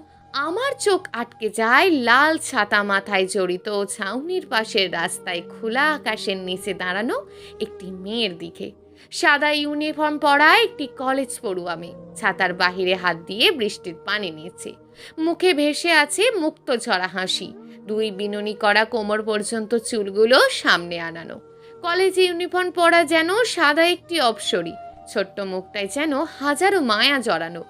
আমার চোখ আটকে যায় লাল ছাতা মাথায় জড়িত ছাউনির পাশের রাস্তায় খোলা আকাশের নিচে দাঁড়ানো একটি মেয়ের দিকে। সাদা ইউনিফর্ম পরা একটি কলেজ পড়ুয়া মেয়ে ছাতার বাহিরে হাত দিয়ে বৃষ্টির পানি নিয়েছে। মুখে ভেসে আছে মুক্ত ঝরা হাসি, দুই বিনুনি করা কোমর পর্যন্ত চুলগুলো সামনে আনানো। কলেজ ইউনিফর্ম পরা যেন সাদা একটি অপসরী, ছোট্ট মুখটায় যেন হাজারো মায়া জড়ানো।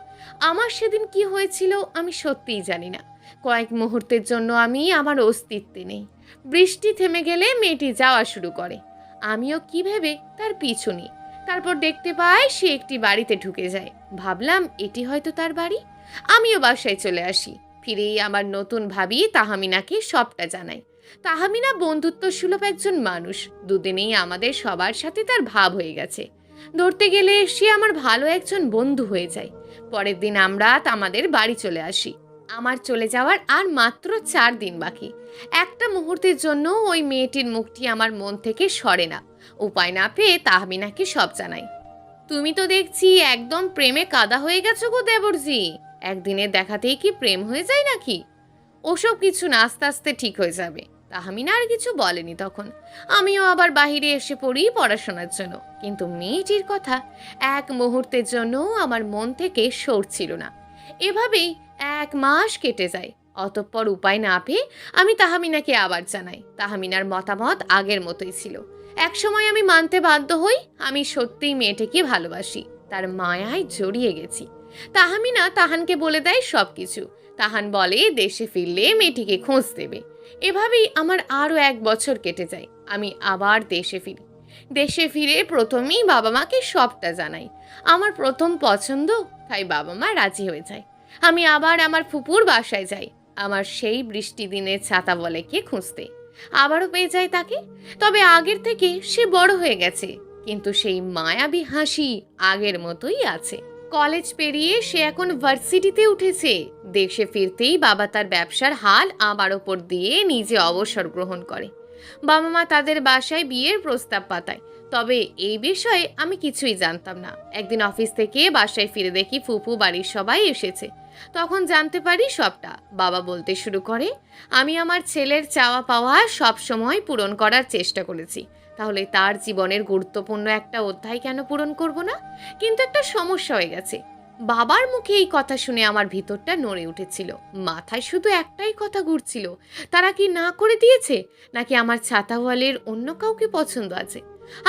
আমার সেদিন কি হয়েছিল আমি সত্যিই জানি না। কয়েক মুহূর্তের জন্য আমি আমার অস্তিত্বে নেই। বৃষ্টি থেমে গেলে মেয়েটি যাওয়া শুরু করে, আমিও কি ভেবে তার পিছু নিই। তারপর দেখতে পাই সে একটি বাড়িতে ঢুকে যায়। ভাবলাম এটি হয়তো তার বাড়ি। আমিও বাসায় চলে আসি। ফিরেই আমার নতুন ভাবি তাহমিনাকে সবটা জানাই। তাহমিনা বন্ধুত্ব সুলভ একজন মানুষ। দুদিনেই আমাদের সবার সাথে তার ভাব হয়ে গেছে। ধরতে গেলে সে আমার ভালো একজন বন্ধু হয়ে যায়। পরের দিন আমরা আমাদের বাড়ি চলে আসি। আমার চলে যাওয়ার আর মাত্র 4 দিন বাকি। একটা মুহূর্তের জন্য ওই মেয়েটির মুখটি আমার মন থেকে সরে না। উপায় না পেয়ে তাহমিনাকে সব জানাই। তুমি তো দেখছি একদম প্রেমে কাদা হয়ে গেছো গো দেবরজি। একদিনের দেখাতেই কি প্রেম হয়ে যায় নাকি? ওসব কিছু না, আস্তে আস্তে ঠিক হয়ে যাবে। তাহমিনা আর কিছু বলেনি তখন। আমিও আবার বাহিরে এসে পড়ি পড়াশোনার জন্য। কিন্তু মেয়েটির কথা এক মুহূর্তের জন্য আমার মন থেকে সরছিল না। এভাবেই 1 মাস কেটে যায়। অতঃপর উপায় না পেয়ে আমি তাহমিনাকে আবার জানাই। তাহমিনার মতামত আগের মতোই ছিল। একসময় আমি মানতে বাধ্য হই আমি সত্যিই মেয়েটিকে ভালোবাসি, তার মায়ায় জড়িয়ে গেছি। তাহমিনা তাহানকে বলে দেয় সবকিছু। তাহান বলে দেশে ফিরলে মেয়েটিকে খোঁজ দেবে। এভাবেই আমার আরও 1 বছর কেটে যায়। আমি আবার দেশে ফিরি। দেশে ফিরে প্রথমেই বাবা মাকে সবটা জানাই। আমার প্রথম পছন্দ, তাই বাবা মা রাজি হয়ে যায়। আমি আবার আমার ফুপুর বাসায় যাই, আমার সেই বৃষ্টি দিনের ছাতা বলেকে খুঁজতে। আবারও পেয়ে যায় তাকে। তবে আগের থেকে সে বড় হয়ে গেছে, কিন্তু সেই মায়াবী হাসি আগের মতোই আছে। কলেজ পেরিয়ে সে এখন ভার্সিটিতে উঠেছে। দেশে ফিরতেই বাবা তার ব্যবসার হাল আমার ওপর দিয়ে নিজে অবসর গ্রহণ করে। বাবা মা তাদের বাসায় বিয়ের প্রস্তাব পাতায়। তবে এই বিষয়ে আমি কিছুই জানতাম না। একদিন অফিস থেকে বাসায় ফিরে দেখি ফুপু বাড়ির সবাই এসেছে। তখন জানতে পারি সবটা। বাবা বলতে শুরু করে, আমি আমার ছেলের চাওয়া পাওয়া সব সময় পূরণ করার চেষ্টা করেছি, তাহলে তার জীবনের গুরুত্বপূর্ণ একটা অধ্যায় কেন পূরণ করব না? কিন্তু একটা সমস্যা হয়ে গেছে। বাবার মুখে এই কথা শুনে আমার ভিতরটা নড়ে উঠেছিল। মাথায় শুধু একটাই কথা ঘুরছিল, তারা কি না করে দিয়েছে, নাকি আমার ছাতাওয়ালের অন্য কাউকে পছন্দ আছে?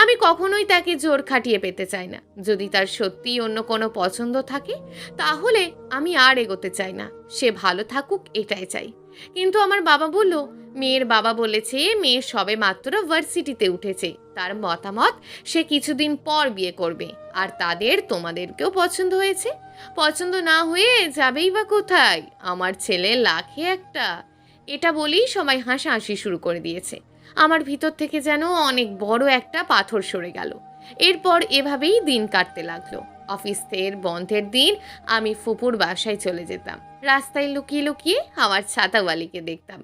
আমি কখনোই তাকে জোর খাটিয়ে পেতে চাই না। যদি তার সত্যিই অন্য কোনো পছন্দ থাকে, তাহলে আমি আর এগোতে চাই না। সে ভালো থাকুক এটাই চাই। কিন্তু আমার বাবা বলল, মেয়ের বাবা বলেছে মেয়ে সবে মাত্র ভার্সিটিতে উঠেছে, তার মতামত সে কিছুদিন পর বিয়ে করবে। আর তাদের তোমাদেরকেও পছন্দ হয়েছে, পছন্দ না হয়ে যাবেই বা কোথায়? আমার ছেলে লাখে একটা। এটা বলেই সবাই হাসাহাসি শুরু করে দিয়েছে। আমার ভিতর থেকে যেন অনেক বড় একটা পাথর সরে গেল। এরপর এভাবেই দিন কাটতে লাগলো। অফিসের বন্ধের দিন আমি ফুপুর বাসায় চলে যেতাম। রাস্তায় লুকিয়ে লুকিয়ে আমার ছাতাওয়ালিকে দেখতাম।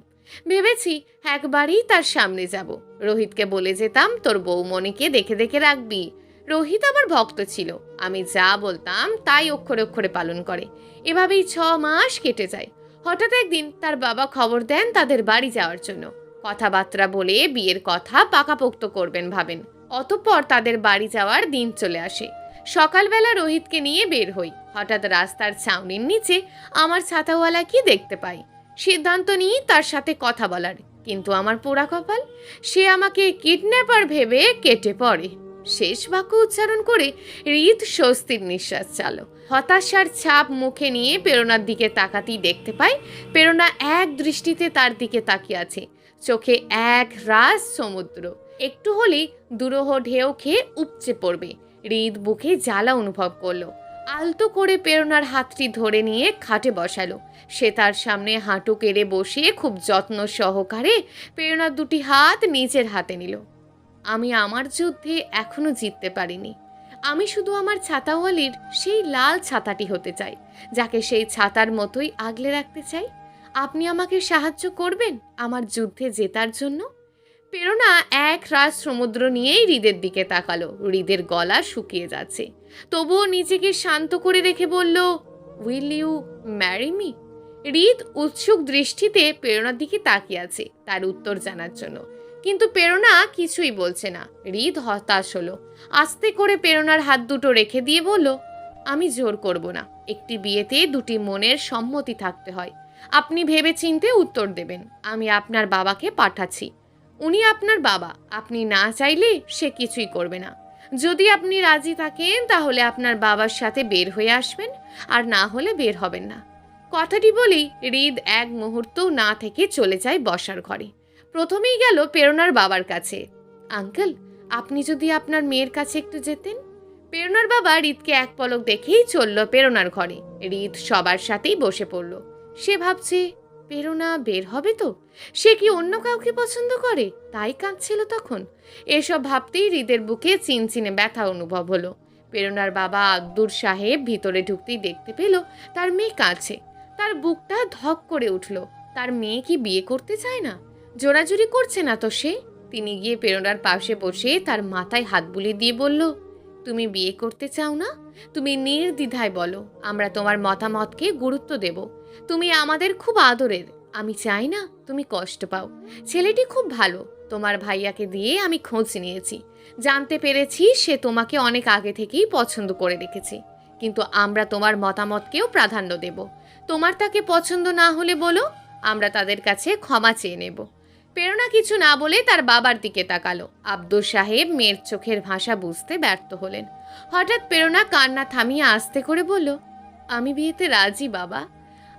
ভেবেছি একবারই তার সামনে যাব। রোহিতকে বলে যেতাম, তোর বৌমণিকে দেখে দেখে রাখবি। রোহিত আমার ভক্ত ছিল। আমি যা বলতাম তাই অক্ষরে অক্ষরে পালন করে। এভাবেই 6 মাস কেটে যায়। হঠাৎ একদিন তার বাবা খবর দেন তাদের বাড়ি যাওয়ার জন্য। কথাবার্তা বলে বিয়ের কথা পাকাপোক্ত করবেন ভাবেন। অতঃপর তাদের বাড়ি যাওয়ার দিন চলে আসে। সকালবেলা রোহিতকে নিয়ে বের হই। হঠাৎ রাস্তার ছাউনির নিচে আমার ছাতাওয়ালাকে দেখতে পাই। সিদ্ধান্ত নিই তার সাথে কথা বলার, কিন্তু আমার পোড়া কপাল, সে আমাকে কিডন্যাপার ভেবে কেটে পড়ে। শেষ বাক্য উচ্চারণ করে হৃদ স্বস্তির নিঃশ্বাস চালো। হতাশার ছাপ মুখে নিয়ে প্রেরণার দিকে তাকাতেই দেখতে পাই প্রেরণা এক দৃষ্টিতে তার দিকে তাকিয়ে আছে। চোখে এক রাস সমুদ্র। একটু হলেই দুরূহ ঢেউ খেয়ে উপচে পড়বে। হৃদ বুকে জ্বালা অনুভব করলো। আলতো করে প্রেরণার হাতটি ধরে নিয়ে খাটে বসালো। সে তার সামনে হাঁটু কেড়ে বসিয়ে খুব যত্ন সহকারে প্রেরণার 2টি হাত নিজের হাতে নিল। আমি আমার যুদ্ধে এখনো জিততে পারিনি। আমি শুধু আমার ছাতাওয়ালির সেই লাল ছাতাটি হতে চাই, যাকে সেই ছাতার মতোই আগলে রাখতে চাই। আপনি আমাকে সাহায্য করবেন আমার যুদ্ধে জেতার জন্য? প্রেরণা এক রাত সমুদ্র নিয়েই হৃদের দিকে তাকালো। হৃদের গলা শুকিয়ে যাচ্ছে, তবুও নিজেকে শান্ত করে রেখে বলল, উইল ইউ ম্যারি মি? হৃদ উৎসুক দৃষ্টিতে প্রেরণার দিকে তাকিয়ে আছে তার উত্তর জানার জন্য, কিন্তু প্রেরণা কিছুই বলছে না। হৃদ হতাশ হলো। আস্তে করে প্রেরণার হাত দুটো রেখে দিয়ে বলল, আমি জোর করব না। একটি বিয়েতে দুটি মনের সম্মতি থাকতে হয়। আপনি ভেবে চিন্তে উত্তর দেবেন। আমি আপনার বাবাকে পাঠাচ্ছি। উনি আপনার বাবা, আপনি না চাইলে সে কিছুই করবে না। যদি আপনি রাজি থাকেন তাহলে আপনার বাবার সাথে বের হয়ে আসবেন, আর না হলে বের হবেন না। কথাটি বলেই হৃদ এক মুহূর্তও না থেকে চলে যায় বসার ঘরে। প্রথমেই গেল প্রেরণার বাবার কাছে। আঙ্কেল, আপনি যদি আপনার মেয়ের কাছে একটু যেতেন। প্রেরণার বাবা হৃদকে এক পলক দেখেই চলল প্রেরণার ঘরে। হৃদ সবার সাথেই বসে পড়ল। সে ভাবছে, প্রেরণা বের হবে তো? সে কি অন্য কাউকে পছন্দ করে তাই কাঁদছিল তখন? এসব ভাবতেই হৃদের বুকে চিনচিনে ব্যথা অনুভব হলো। প্রেরণার বাবা আব্দুর সাহেব ভিতরে ঢুকতেই দেখতে পেল তার মেয়ে কাঁদছে। তার বুকটা ধক করে উঠল। তার মেয়ে কি বিয়ে করতে চায় না? জোরাজুরি করছে না তো সে? তিনি গিয়ে প্রেরণার পাশে বসে তার মাথায় হাত বুলিয়ে দিয়ে বলল, তুমি বিয়ে করতে চাও না? তুমি নির্দ্বিধায় বলো, আমরা তোমার মতামতকে গুরুত্ব দেব। তুমি আমাদের খুব আদরের। আমি চাই না তুমি কষ্ট পাও। ছেলেটি খুব ভালো। তোমার ভাইয়াকে দিয়ে আমি খোঁজ নিয়েছি, জানতে পেরেছি সে তোমাকে অনেক আগে থেকেই পছন্দ করে রেখেছে। কিন্তু আমরা তোমার মতামতকেও প্রাধান্য দেব। তোমার তাকে পছন্দ না হলে বলো, আমরা তাদের কাছে ক্ষমা চেয়ে নেব। প্রেরণা কিছু না বলে তার বাবার দিকে তাকালো। আব্দুর সাহেব মেয়ের চোখের ভাষা বুঝতে ব্যর্থ হলেন। হঠাৎ প্রেরণা কান্না থামিয়ে আস্তে করে বলল, আমি বিয়েতে রাজি বাবা।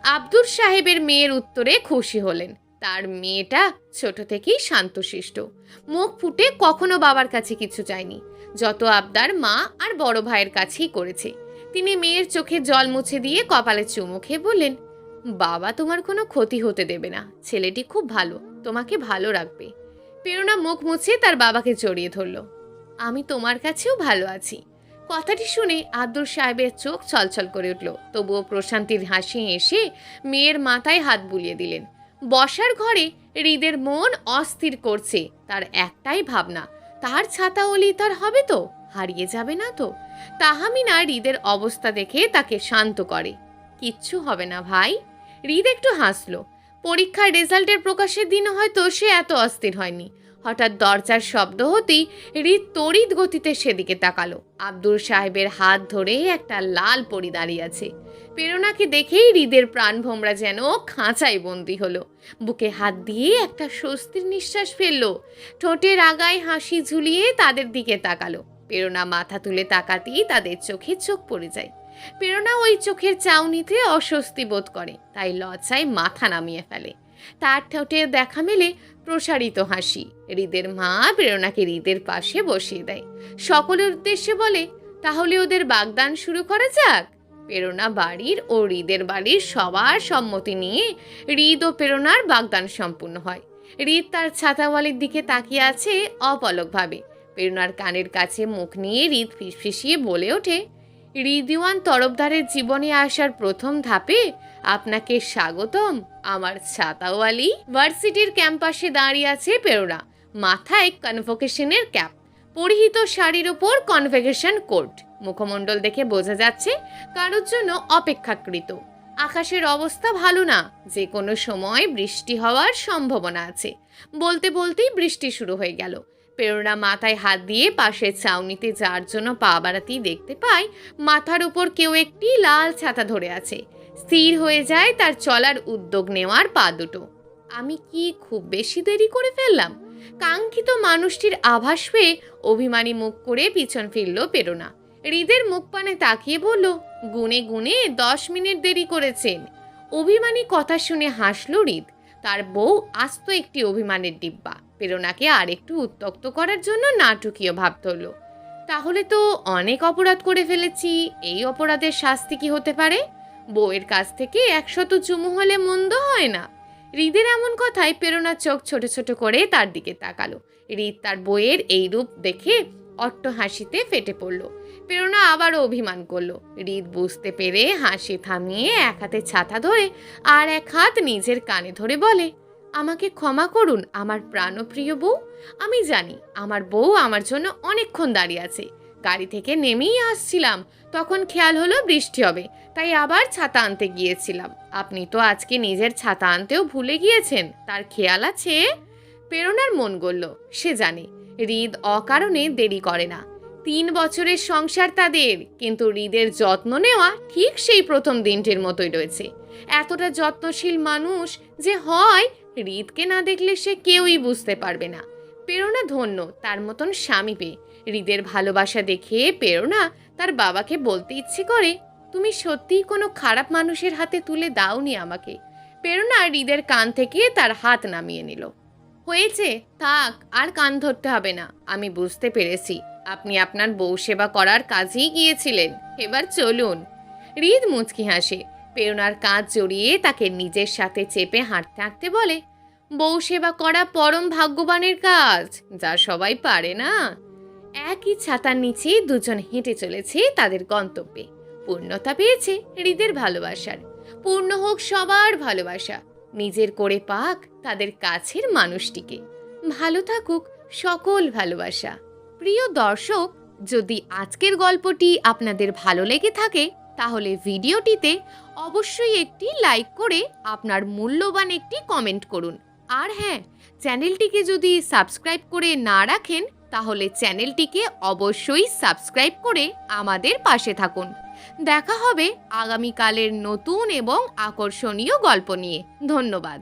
আব্দুর সাহেবের মেয়ের উত্তরে খুশি হলেন। তার মেয়েটা ছোট থেকেই শান্তশিষ্ট, মুখ ফুটে কখনো বাবার কাছে কিছু চায়নি। যত আবদার মা আর বড় ভাইয়ের কাছেই করেছে। তিনি মেয়ের চোখে জল মুছে দিয়ে কপালে চুমু খেয়ে বললেন, বাবা তোমার কোনো ক্ষতি হতে দেবে না। ছেলেটি খুব ভালো, তোমাকে ভালো রাখবে। প্রেরণা মুখ মুছে তার বাবাকে জড়িয়ে ধরল। আমি তোমার কাছেও ভালো আছি। কথাটি শুনে আব্দুর সাহেবের চোখ ছলছল করে উঠল, তবুও প্রশান্তির হাসি এসে মেয়ের মাথায় হাত বুলিয়ে দিলেন। বসার ঘরে হৃদের মন অস্থির করছে। তার একটাই ভাবনা, তার ছাতাওলি তার হবে তো? হারিয়ে যাবে না তো? তাহমিনা হৃদের অবস্থা দেখে তাকে শান্ত করে। কিচ্ছু হবে না ভাই। হৃদ একটু হাসলো। পরীক্ষার রেজাল্টের প্রকাশের দিন হয়তো সে এত অস্থির হয়নি। হঠাৎ দরজার শব্দ হতেই হৃদ তড়িৎ গতিতে সেদিকে তাকালো। আব্দুর সাহেবের হাত ধরে একটা লাল পরী দাঁড়িয়ে আছে। প্রেরণাকে দেখেই হৃদের প্রাণ ভোমরা যেন খাঁচায় বন্দি হলো। বুকে হাত দিয়ে একটা স্বস্তির নিঃশ্বাস ফেললো। ঠোঁটের আগায় হাসি ঝুলিয়ে তাদের দিকে তাকালো। প্রেরণা মাথা তুলে তাকাতেই তাদের চোখে চোখ পড়ে যায়। প্রেরণা ওই চোখের চাউনিতে অস্বস্তি বোধ করে, তাই লজ্জায় মাথা নামিয়ে ফেলে। তার ঠোঁটে দেখা মেলে প্রসারিত হাসি। হৃদের মা প্রেরণাকে হৃদের পাশে বসিয়ে দেয়। সকলের উদ্দেশ্যে বলে, তাহলে ওদের বাগদান শুরু করা যাক। প্রেরণা বাড়ির ও হৃদের বাড়ির সবার সম্মতি নিয়ে হৃদ ও প্রেরণার বাগদান সম্পূর্ণ হয়। হৃদ তার ছাতাওয়ালির দিকে তাকিয়ে আছে অপলকভাবে। প্রেরণার কানের কাছে মুখ নিয়ে হৃদ ফিসফিসিয়ে বলে ওঠে, রিদিওয়ান তরফদারের জীবনে আসার প্রথম ধাপে আপনাকে স্বাগতম আমার ছাতাওয়ালি। ভার্সিটির ক্যাম্পাসে দাঁড়িয়ে আছে প্রেরণা, মাথায় কনভোকেশনের ক্যাপ, পরিহিত শাড়ির ওপর কনভোকেশন কোট। মুখমণ্ডল দেখে বোঝা যাচ্ছে কারোর জন্য অপেক্ষাকৃত। আকাশের অবস্থা ভালো না, যে কোনো সময় বৃষ্টি হওয়ার সম্ভাবনা আছে। বলতে বলতেই বৃষ্টি শুরু হয়ে গেল। প্রেরণা মাথায় হাত দিয়ে পাশের ছাউনিতে যার জন্য পা বাড়াতেই দেখতে পায় মাথার উপর কেউ একটি লাল ছাতা ধরে আছে। স্থির হয়ে যায় তার চলার উদ্যোগ নেওয়ার পা দুটো। আমি কি খুব বেশি দেরি করে ফেললাম? কাঙ্ক্ষিত মানুষটির আভাস পেয়ে অভিমানী মুখ করে পিছন ফিরল প্রেরণা। হৃদের মুখ পানে তাকিয়ে বলল, গুনে গুনে 10 মিনিট দেরি করেছেন। অভিমানী কথা শুনে হাসল হৃদ। তার বউ আস্ত একটি অভিমানের ডিব্বা। প্রেরণাকে আর একটু উত্তক্ত করার জন্য নাটকীয় ভাব ধরল। তাহলে তো অনেক অপরাধ করে ফেলেছি, এই অপরাধের শাস্তি কি হতে পারে? বউয়ের কাছ থেকে 100 চুমু হলে মন্দ হয় না। হৃদের এমন কথায় প্রেরণার চোখ ছোট ছোট করে তার দিকে তাকালো। হৃদ তার বউয়ের এই রূপ দেখে অট্ট হাসিতে ফেটে পড়ল। প্রেরণা আবারও অভিমান করলো। হৃদ বুঝতে পেরে হাসি থামিয়ে এক হাতে ছাতা ধরে আর এক হাত নিজের কানে ধরে বলে, আমাকে ক্ষমা করুন আমার প্রাণপ্রিয় বউ। আমি জানি আমার বউ আমার জন্য অনেকক্ষণ দাঁড়িয়ে আছে। গাড়ি থেকে নেমেই আসছিলাম, তখন খেয়াল হলো বৃষ্টি হবে, তাই আবার ছাতা আনতে গিয়েছিলাম। আপনি তো আজকে নিজের ছাতা আনতেও ভুলে গিয়েছেন, তার খেয়াল আছে? প্রেরণার মন গলল। সে জানে হৃদ অকারণে দেরি করে না। 3 বছরের সংসার তাদের, কিন্তু হৃদের যত্ন নেওয়া ঠিক সেই প্রথম দিনটির মতোই রয়েছে। এতটা যত্নশীল মানুষ যে হয়, হৃদকে না দেখলে সে কেউই বুঝতে পারবে না। প্রেরণা ধন্য তার মতন স্বামী পেয়ে। হৃদের ভালোবাসা দেখে প্রেরণা তার বাবাকে বলতে ইচ্ছে করে, তুমি সত্যিই কোনো খারাপ মানুষের হাতে তুলে দাওনি আমাকে। প্রেরণা হৃদের কান থেকে তার হাত নামিয়ে নিল। হয়েছে, থাক, আর কান ধরতে হবে না। আমি বুঝতে পেরেছি আপনি আপনার বউ সেবা করার কাজেই গিয়েছিলেন। এবার চলুন। হৃদ মুচকি হাসে। প্রেরণার কাঁধ জড়িয়ে তাকে নিজের সাথে চেপে হাঁটতে হাঁটতে বলে, বউ সেবা করা পরম ভাগ্যবানের কাজ, যা সবাই পারে না। একই ছাতার নিচে দুজন হেঁটে চলেছে তাদের গন্তব্যে। পূর্ণতা পেয়েছে হৃদের ভালোবাসার। পূর্ণ হোক সবার ভালোবাসা, নিজের করে পাক তাদের কাছের মানুষটিকে। ভালো থাকুক সকল ভালোবাসা। প্রিয় দর্শক, যদি আজকের গল্পটি আপনাদের ভালো লেগে থাকে তাহলে ভিডিওটিতে অবশ্যই একটি লাইক করে আপনার মূল্যবান একটি কমেন্ট করুন। আর হ্যাঁ, চ্যানেলটিকে যদি সাবস্ক্রাইব করে না রাখেন তাহলে চ্যানেলটিকে অবশ্যই সাবস্ক্রাইব করে আমাদের পাশে থাকুন। দেখা হবে আগামীকালের নতুন এবং আকর্ষণীয় গল্প নিয়ে। ধন্যবাদ।